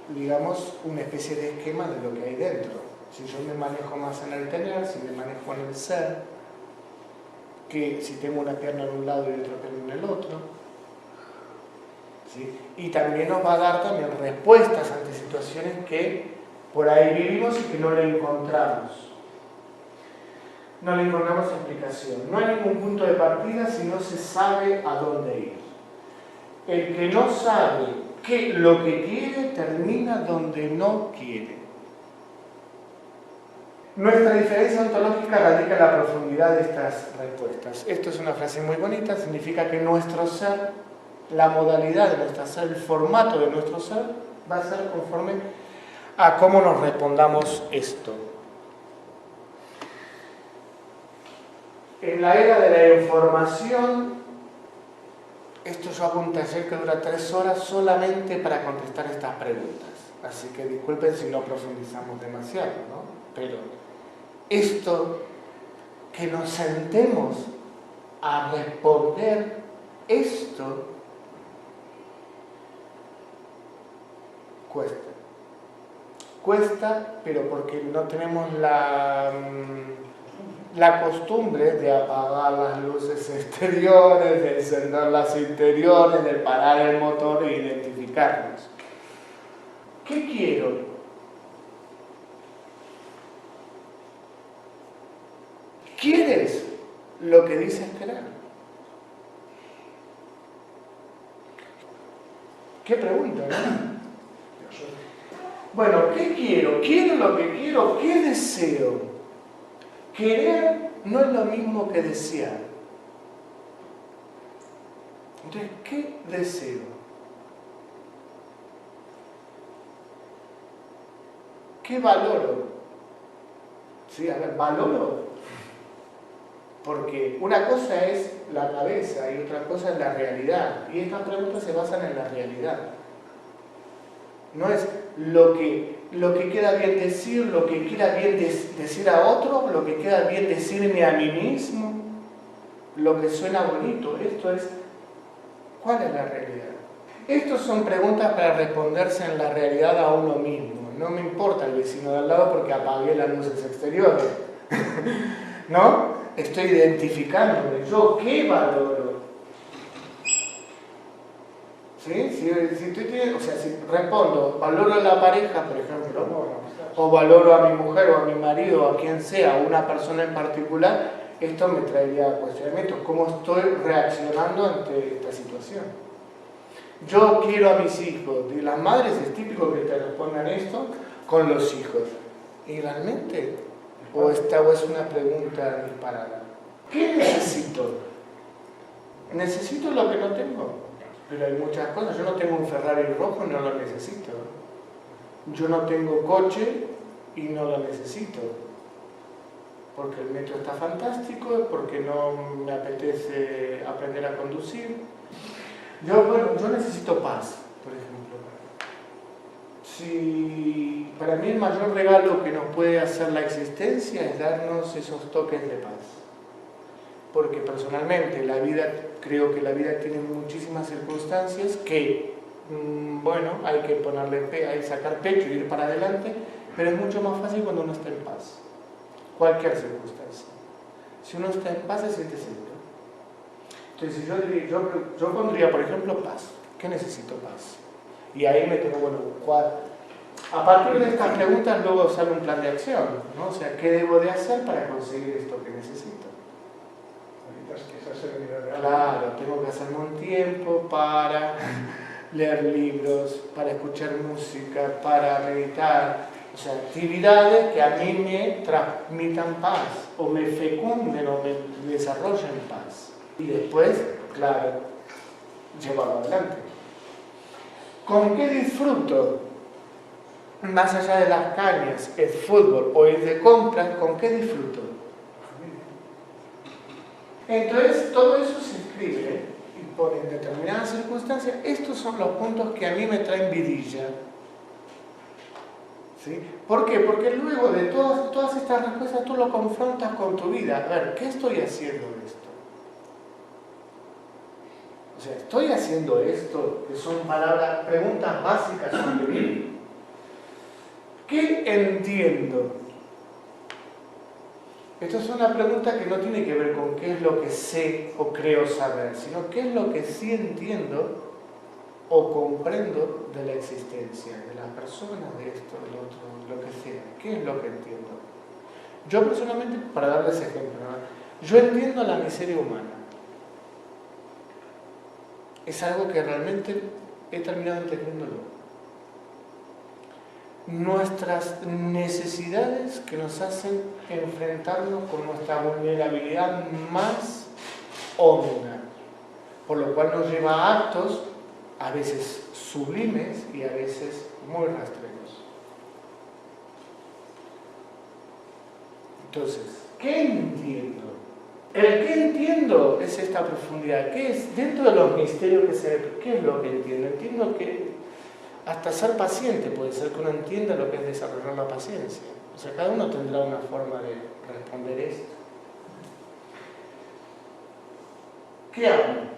digamos, una especie de esquema de lo que hay dentro. Si yo me manejo más en el tener, si me manejo en el ser, que si tengo una pierna en un lado y otra pierna en el otro. ¿Sí? Y también nos va a dar también respuestas ante situaciones que por ahí vivimos y que no le encontramos. No le encontramos explicación. No hay ningún punto de partida si no se sabe a dónde ir. El que no sabe lo que quiere termina donde no quiere. Nuestra diferencia ontológica radica en la profundidad de estas respuestas. Esto es una frase muy bonita, significa que nuestro ser, la modalidad de nuestro ser, el formato de nuestro ser, va a ser conforme a cómo nos respondamos esto. En la era de la información, esto yo hago un taller que dura 3 horas solamente para contestar estas preguntas. Así que disculpen si no profundizamos demasiado, ¿no? Pero esto, que nos sentemos a responder esto, cuesta. Cuesta, pero porque no tenemos la costumbre de apagar las luces exteriores, de encender las interiores, de parar el motor e identificarnos. ¿Qué quiero? ¿Quieres lo que dices querer? ¿Qué pregunta, no? Bueno, ¿qué quiero? ¿Quiero lo que quiero? ¿Qué deseo? Querer no es lo mismo que desear. Entonces, ¿qué deseo? ¿Qué valoro? Sí, a ver, valoro. Porque una cosa es la cabeza y otra cosa es la realidad. Y estas preguntas se basan en la realidad. No es lo que queda bien decir, lo que queda bien decir a otro, lo que queda bien decirme a mí mismo, lo que suena bonito. Esto es, ¿cuál es la realidad? Estas son preguntas para responderse en la realidad a uno mismo. No me importa el vecino de al lado porque apagué las luces exteriores. ¿No? Estoy identificándome. ¿Yo qué valoro? ¿Sí? Si respondo, valoro a la pareja, por ejemplo, o valoro a mi mujer o a mi marido o a quien sea, a una persona en particular, esto me traería cuestionamientos. ¿Cómo estoy reaccionando ante esta situación? Yo quiero a mis hijos. De las madres es típico que te respondan esto con los hijos. ¿Y realmente? ¿O esta es una pregunta disparada? ¿Qué necesito? ¿Necesito lo que no tengo? Pero hay muchas cosas. Yo no tengo un Ferrari rojo y no lo necesito. Yo no tengo coche y no lo necesito. Porque el metro está fantástico, porque no me apetece aprender a conducir. Yo necesito paz, por ejemplo. Si para mí el mayor regalo que nos puede hacer la existencia es darnos esos toques de paz. Porque personalmente creo que la vida tiene muchísimas circunstancias que, hay que hay que sacar pecho y ir para adelante, pero es mucho más fácil cuando uno está en paz. Cualquier circunstancia. Si uno está en paz, se siente seguro. Entonces, yo pondría, por ejemplo, paz. ¿Qué necesito paz? Y ahí me tengo, a partir de estas preguntas luego sale un plan de acción, ¿no? O sea, ¿qué debo de hacer para conseguir esto que necesito? Claro, tengo que hacerme un tiempo para leer libros, para escuchar música, para meditar. O sea, actividades que a mí me transmitan paz, o me fecunden, o me desarrollen paz. Y después, claro, llevarlo adelante. ¿Con qué disfruto? Más allá de las cañas, el fútbol o ir de compras, ¿con qué disfruto? Entonces, todo eso se escribe y pone en determinadas circunstancias. Estos son los puntos que a mí me traen vidilla. ¿Sí? ¿Por qué? Porque luego de todas estas respuestas tú lo confrontas con tu vida. A ver, ¿qué estoy haciendo de esto? O sea, ¿estoy haciendo esto? Que son preguntas básicas sobre mí. ¿Qué entiendo? Esto es una pregunta que no tiene que ver con qué es lo que sé o creo saber, sino qué es lo que sí entiendo o comprendo de la existencia, de las personas, de esto, del otro, lo que sea. ¿Qué es lo que entiendo? Yo personalmente, para darles ejemplo, yo entiendo la miseria humana. Es algo que realmente he terminado entendiéndolo. Nuestras necesidades que nos hacen enfrentarnos con nuestra vulnerabilidad más honda, por lo cual nos lleva a actos a veces sublimes y a veces muy rastreros. Entonces, ¿qué entiendo? El que entiendo es esta profundidad. ¿Qué es? Dentro de los misterios que ¿qué es lo que entiendo? Entiendo que hasta ser paciente puede ser que uno entienda lo que es desarrollar la paciencia. O sea, cada uno tendrá una forma de responder esto. ¿Qué amo?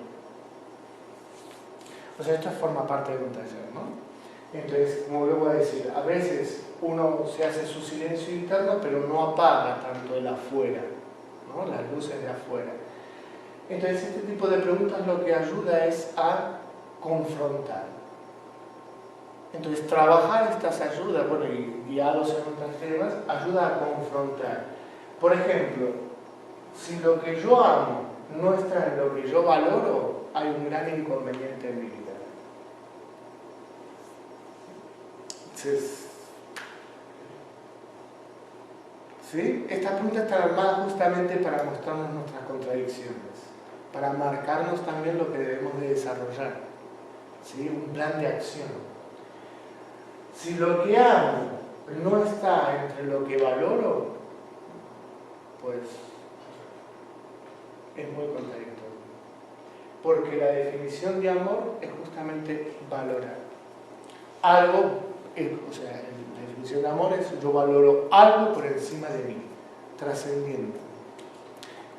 O sea, esto forma parte de un taller, ¿no? Entonces, como vuelvo a decir, a veces uno se hace su silencio interno, pero no apaga tanto el afuera, ¿no? Las luces de afuera. Entonces, este tipo de preguntas lo que ayuda es a confrontar. Entonces, trabajar estas ayudas, y guiados en otros temas, ayuda a confrontar. Por ejemplo, si lo que yo amo no está en lo que yo valoro, hay un gran inconveniente en mi vida. Entonces, ¿sí? Estas preguntas están armadas justamente para mostrarnos nuestras contradicciones, para marcarnos también lo que debemos de desarrollar, ¿sí? Un plan de acción. Si lo que amo no está entre lo que valoro, pues es muy contradictorio. Porque la definición de amor es justamente valorar. algo, o sea, la definición de amor es yo valoro algo por encima de mí, trascendiente.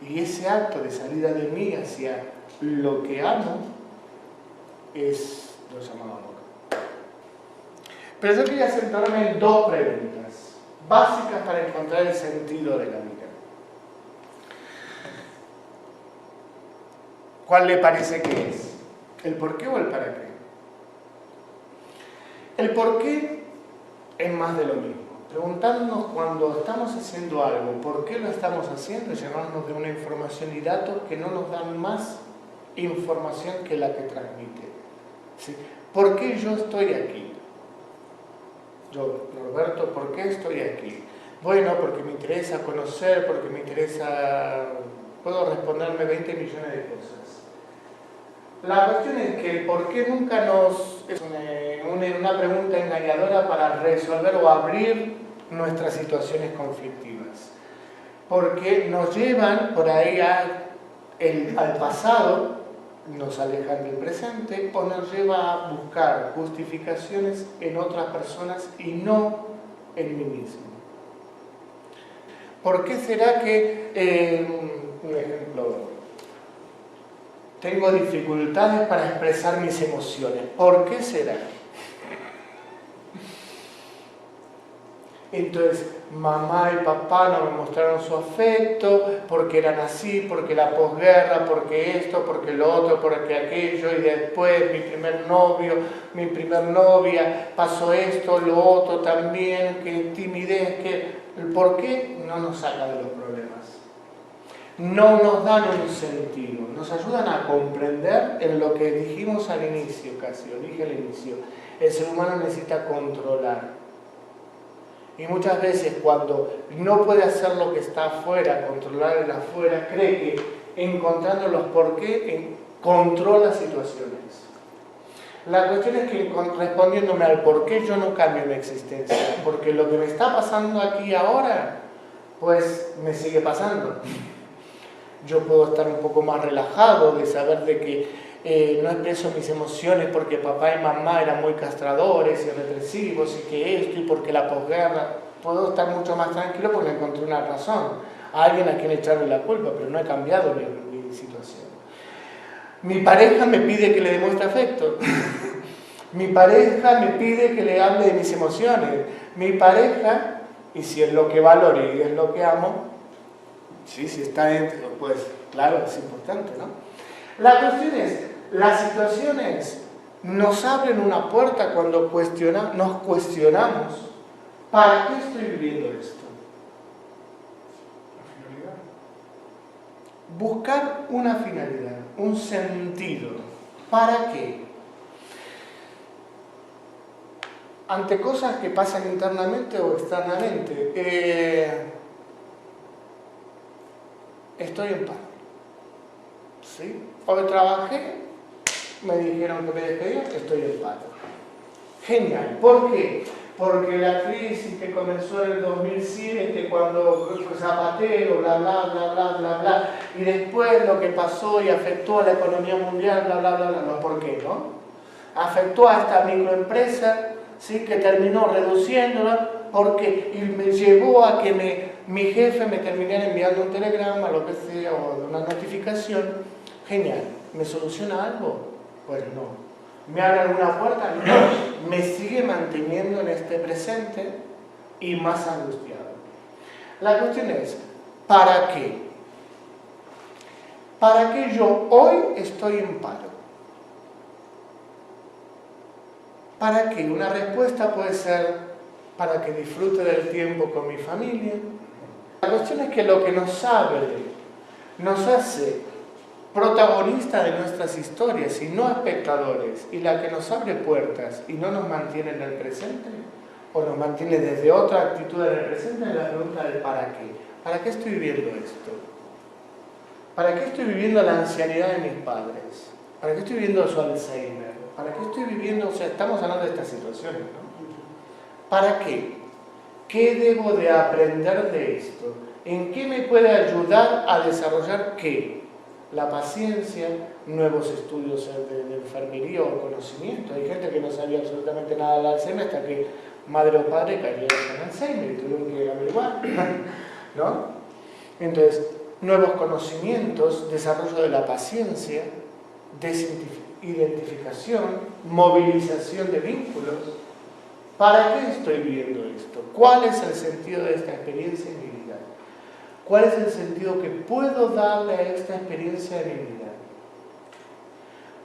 Y ese acto de salida de mí hacia lo que amo es lo llamado amor. Pero yo quería centrarme en dos preguntas básicas para encontrar el sentido de la vida. ¿Cuál le parece que es? ¿El por qué o el para qué? El por qué es más de lo mismo. Preguntarnos cuando estamos haciendo algo, ¿por qué lo estamos haciendo? Y llenarnos de una información y datos que no nos dan más información que la que transmite. ¿Sí? ¿Por qué yo estoy aquí? Yo, Norberto, ¿por qué estoy aquí? Bueno, porque me interesa conocer, porque me interesa... Puedo responderme 20 millones de cosas. La cuestión es que el por qué nunca es una pregunta engañadora para resolver o abrir nuestras situaciones conflictivas. Porque nos llevan por ahí al pasado, nos alejan del presente o nos lleva a buscar justificaciones en otras personas y no en mí mismo. ¿Por qué será que, un ejemplo, tengo dificultades para expresar mis emociones? ¿Por qué será? Entonces, mamá y papá no me mostraron su afecto, porque eran así, porque la posguerra, porque esto, porque lo otro, porque aquello, y después mi primer novio, mi primer novia, pasó esto, lo otro también, que timidez, que... El por qué no nos saca de los problemas. No nos dan un sentido, nos ayudan a comprender en lo que dijimos al inicio, casi, lo dije al inicio, el ser humano necesita controlar. Y muchas veces cuando no puede hacer lo que está afuera, controlar el afuera, cree que encontrando los por qué controla situaciones. La cuestión es que respondiéndome al por qué yo no cambio mi existencia, porque lo que me está pasando aquí ahora, pues me sigue pasando. Yo puedo estar un poco más relajado de saber de que no expreso mis emociones porque papá y mamá eran muy castradores y represivos y que esto y porque la posguerra. Puedo estar mucho más tranquilo porque encontré una razón, a alguien a quien echarle la culpa, pero no he cambiado mi situación. Mi pareja me pide que le demuestre afecto. Mi pareja me pide que le hable de mis emociones. Mi pareja, y si es lo que valoro y es lo que amo, sí, si está dentro, pues claro, es importante, ¿no? La cuestión es, las situaciones nos abren una puerta cuando nos cuestionamos, ¿para qué estoy viviendo esto? La finalidad. Buscar una finalidad, un sentido. ¿Para qué? Ante cosas que pasan internamente o externamente. Estoy en paro. ¿Sí? Hoy trabajé, me dijeron que me despedían, estoy en paro. Genial. ¿Por qué? Porque la crisis que comenzó en el 2007, cuando Zapatero, bla, bla, bla, bla, bla, bla, y después lo que pasó y afectó a la economía mundial, bla, bla, bla, bla, no, ¿por qué, no? Afectó a esta microempresa, ¿sí? Que terminó reduciéndola, porque y me llevó a que mi jefe me terminara enviando un telegrama, lo que sea, o una notificación. Genial. ¿Me soluciona algo? Pues no. ¿Me abre alguna puerta? No. Me sigue manteniendo en este presente y más angustiado. La cuestión es, ¿para qué? ¿Para qué yo hoy estoy en paro? ¿Para qué? Una respuesta puede ser para que disfrute del tiempo con mi familia. La cuestión es que lo que nos abre, nos hace protagonistas de nuestras historias y no espectadores, y la que nos abre puertas y no nos mantiene en el presente, o nos mantiene desde otra actitud en el presente, es la pregunta del ¿para qué? ¿Para qué estoy viviendo esto? ¿Para qué estoy viviendo la ancianidad de mis padres? ¿Para qué estoy viviendo su Alzheimer? ¿Para qué estoy viviendo? O sea, estamos hablando de estas situaciones, ¿no? ¿Para qué? ¿Qué debo de aprender de esto? ¿En qué me puede ayudar a desarrollar qué? la paciencia, nuevos estudios de enfermería o conocimiento. Hay gente que no sabía absolutamente nada del Alzheimer hasta que madre o padre cayeron con Alzheimer y tuvieron que averiguar, ¿no? Entonces, nuevos conocimientos, desarrollo de la paciencia, desidentificación, movilización de vínculos. ¿Para qué estoy viviendo esto? ¿Cuál es el sentido de esta experiencia en mi vida? ¿Cuál es el sentido que puedo darle a esta experiencia de mi vida?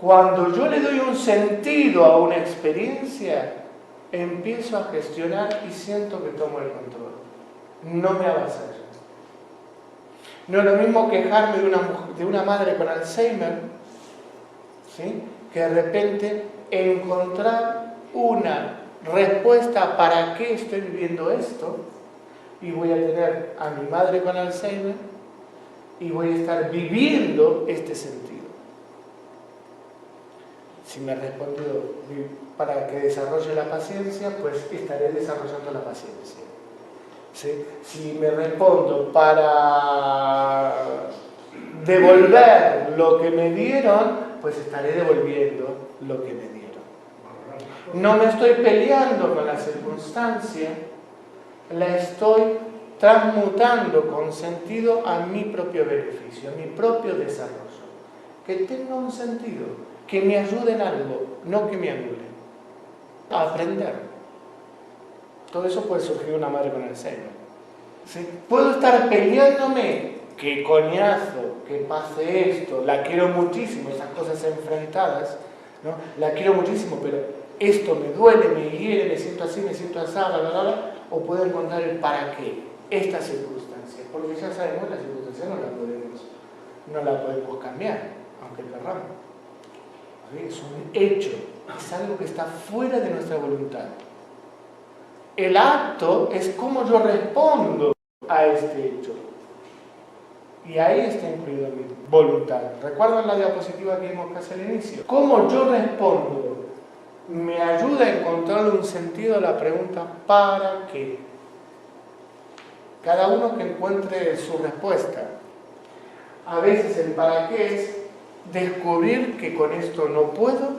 Cuando yo le doy un sentido a una experiencia, empiezo a gestionar y siento que tomo el control. No me avasallo. No es lo mismo quejarme de una madre con Alzheimer, ¿sí?, que de repente encontrar una respuesta para qué estoy viviendo esto, y voy a tener a mi madre con Alzheimer y voy a estar viviendo este sentido. Si me ha respondido para que desarrolle la paciencia, pues estaré desarrollando la paciencia. ¿Sí? Si me respondo para devolver lo que me dieron, pues estaré devolviendo lo que me dieron. No me estoy peleando con la circunstancia, la estoy transmutando con sentido a mi propio beneficio, a mi propio desarrollo. Que tenga un sentido, que me ayude en algo, no que me anule. A aprender. Todo eso puede surgir de una madre con Alzheimer. ¿Sí? Puedo estar peleándome, qué coñazo, que pase esto, la quiero muchísimo, esas cosas enfrentadas, ¿no? La quiero muchísimo, pero esto me duele, me hiere, me siento así, me siento así, bla, bla, bla, o puedo encontrar el para qué, esta circunstancia, porque ya sabemos la circunstancia no la podemos cambiar, aunque querramos. Es un hecho, es algo que está fuera de nuestra voluntad. El acto es cómo yo respondo a este hecho. Y ahí está incluido mi voluntad. ¿Recuerdan la diapositiva que vimos casi al inicio? Cómo yo respondo me ayuda a encontrar un sentido a la pregunta ¿para qué? Cada uno que encuentre su respuesta. A veces el para qué es descubrir que con esto no puedo,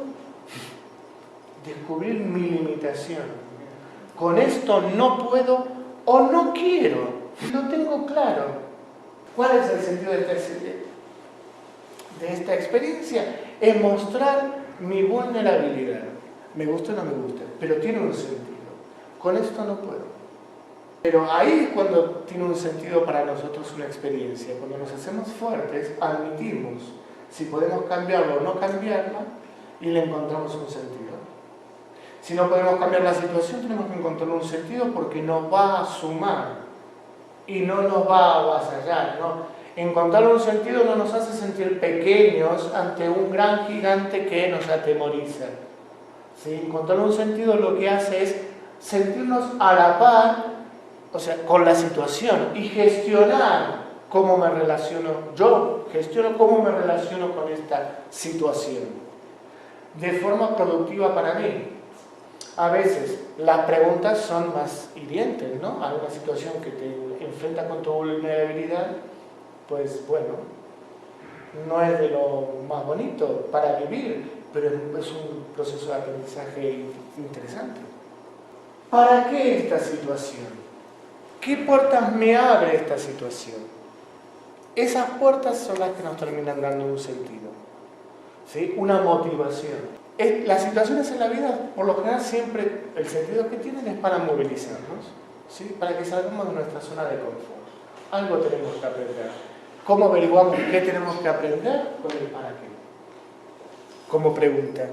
descubrir mi limitación. Con esto no puedo o no quiero. Lo tengo claro. ¿Cuál es el sentido de esta experiencia? Es mostrar mi vulnerabilidad. Me gusta o no me gusta, pero tiene un sentido. Con esto no puedo. Pero ahí es cuando tiene un sentido para nosotros una experiencia. Cuando nos hacemos fuertes, admitimos si podemos cambiarlo o no cambiarla y le encontramos un sentido. Si no podemos cambiar la situación, tenemos que encontrar un sentido porque nos va a sumar y no nos va a avasallar, ¿no? Encontrar un sentido no nos hace sentir pequeños ante un gran gigante que nos atemoriza. ¿Sí? Encontrar un sentido lo que hace es sentirnos a la par, o sea, con la situación y gestionar cómo me relaciono yo, gestiono cómo me relaciono con esta situación de forma productiva para mí. A veces las preguntas son más hirientes, ¿no? Alguna situación que te enfrenta con tu vulnerabilidad, pues bueno, no es de lo más bonito para vivir, pero es un proceso de aprendizaje interesante. ¿Para qué esta situación? ¿Qué puertas me abre esta situación? Esas puertas son las que nos terminan dando un sentido, ¿sí? Una motivación. Las situaciones en la vida, por lo general, siempre el sentido que tienen es para movilizarnos, ¿sí? Para que salgamos de nuestra zona de confort. Algo tenemos que aprender. ¿Cómo averiguamos qué tenemos que aprender? Con el para qué. Como pregunta.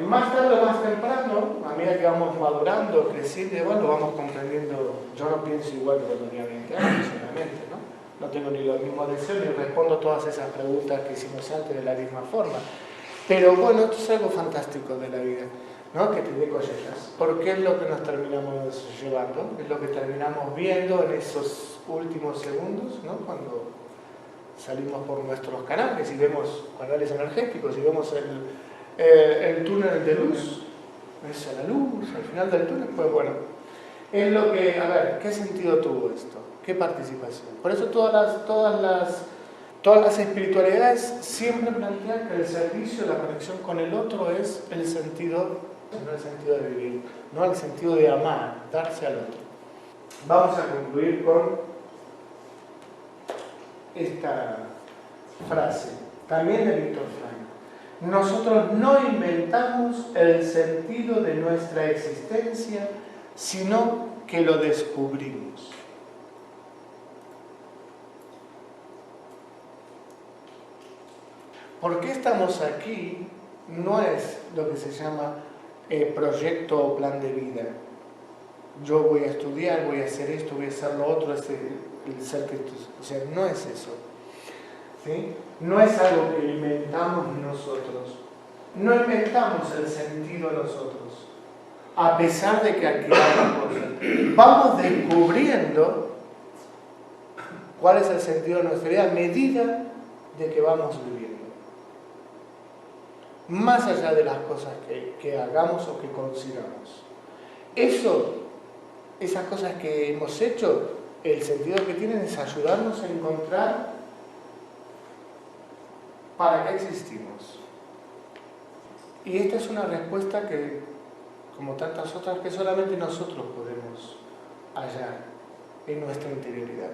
Más tarde o más temprano, a medida que vamos madurando, creciendo, bueno, vamos comprendiendo. Yo no pienso igual que cuando tenía 20 años, obviamente, ¿no? No tengo ni los mismos deseos ni respondo todas esas preguntas que hicimos antes de la misma forma. Pero bueno, esto es algo fantástico de la vida, ¿no? Que te dé collejas. Porque es lo que nos terminamos llevando, es lo que terminamos viendo en esos últimos segundos, ¿no? Cuando salimos por nuestros canales y vemos canales energéticos y vemos el túnel de luz, ves a la luz al final del túnel, pues bueno, es lo que, a ver, ¿qué sentido tuvo esto? ¿Qué participación? Por eso todas las Todas las espiritualidades siempre plantean que el servicio, la conexión con el otro es el sentido, no el sentido de vivir, no el sentido de amar, darse al otro. Vamos a concluir con esta frase, también de Viktor Frankl. Nosotros no inventamos el sentido de nuestra existencia, sino que lo descubrimos. ¿Por qué estamos aquí? No es lo que se llama proyecto o plan de vida. Yo voy a estudiar, voy a hacer esto, voy a hacer lo otro, el ser que... O sea, no es eso. ¿Sí? No es algo que inventamos nosotros. No inventamos el sentido nosotros. A pesar de que alquilamos cosas. Vamos descubriendo cuál es el sentido de nuestra vida a medida de que vamos viviendo. Más allá de las cosas que hagamos o que consigamos. Esas cosas que hemos hecho, el sentido que tienen es ayudarnos a encontrar para qué existimos. Y esta es una respuesta que, como tantas otras, que solamente nosotros podemos hallar en nuestra interioridad.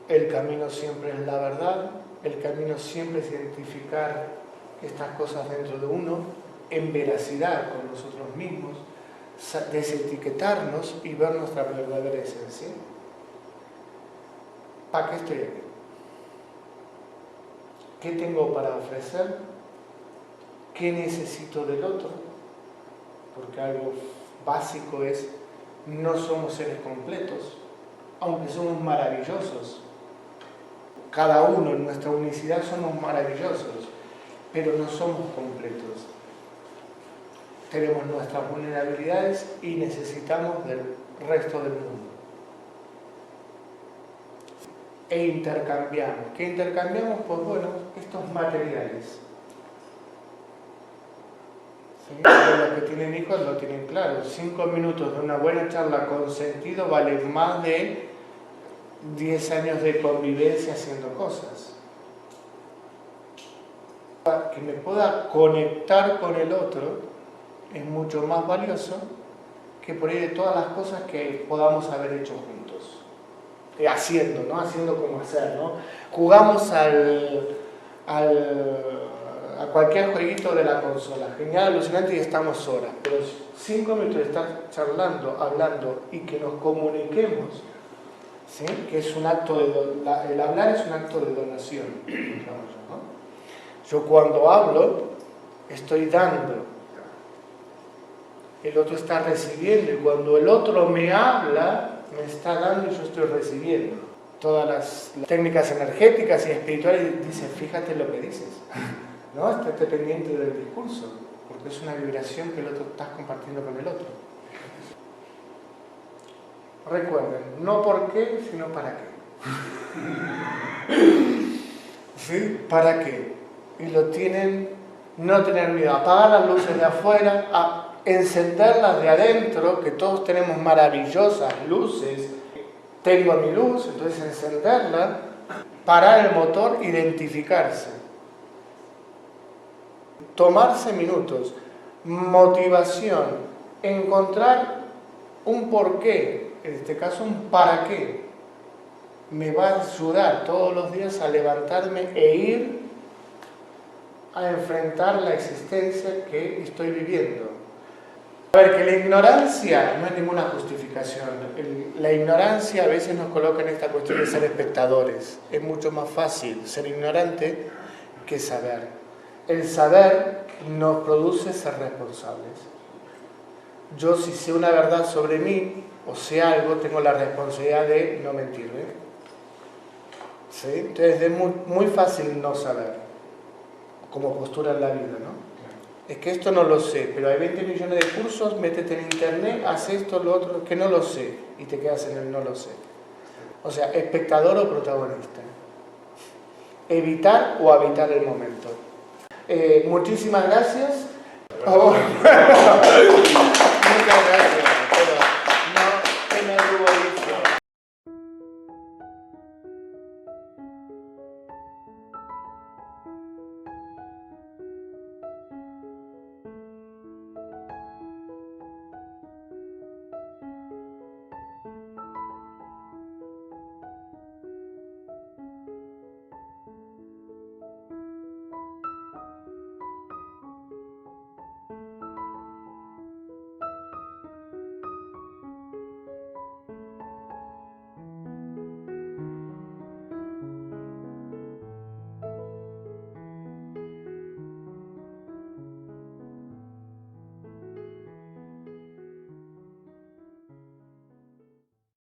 El camino siempre es la verdad, el camino siempre es identificar estas cosas dentro de uno, en veracidad con nosotros mismos, desetiquetarnos y ver nuestra verdadera esencia. ¿Para qué estoy aquí? ¿Qué tengo para ofrecer? ¿Qué necesito del otro? Porque algo básico es, no somos seres completos, aunque somos maravillosos. Cada uno en nuestra unicidad somos maravillosos, pero no somos completos. Tenemos nuestras vulnerabilidades y necesitamos del resto del mundo. E intercambiamos. ¿Qué intercambiamos? Pues bueno, estos materiales. ¿Sí? Los que tienen hijos lo tienen claro. 5 minutos de una buena charla con sentido valen más de 10 años de convivencia haciendo cosas. Que me pueda conectar con el otro es mucho más valioso que por ahí de todas las cosas que podamos haber hecho juntos. Haciendo, ¿no? Haciendo como hacer, ¿no? Jugamos a cualquier jueguito de la consola. Genial, alucinante y estamos horas. Pero 5 minutos de estar charlando, hablando y que nos comuniquemos, ¿sí? Que es un acto de... el hablar es un acto de donación, ¿no? Yo cuando hablo, estoy dando. El otro está recibiendo. Y cuando el otro me habla, me está dando y yo estoy recibiendo. Todas las técnicas energéticas y espirituales dicen, fíjate lo que dices. ¿No? Estate pendiente del discurso, porque es una vibración que el otro estás compartiendo con el otro. Recuerden, no por qué, sino para qué. ¿Sí? ¿Para qué? Y lo tienen, no tener miedo, apagar las luces de afuera, a encenderlas de adentro, que todos tenemos maravillosas luces. Tengo mi luz, entonces encenderla, parar el motor, identificarse. Tomarse minutos, motivación, encontrar un porqué, en este caso un para qué. Me va a ayudar todos los días a levantarme e ir a enfrentar la existencia que estoy viviendo. A ver, que la ignorancia no es ninguna justificación. La ignorancia a veces nos coloca en esta cuestión de ser espectadores. Es mucho más fácil ser ignorante que saber. El saber nos produce ser responsables. Yo, si sé una verdad sobre mí o sé algo, tengo la responsabilidad de no mentirme. ¿Sí? Entonces es muy fácil no saber, como postura en la vida, ¿no? Es que esto no lo sé, pero hay 20 millones de cursos, métete en internet, haz esto, lo otro, que no lo sé, y te quedas en el no lo sé. O sea, espectador o protagonista. Evitar o habitar el momento. Muchísimas gracias. Muchas gracias.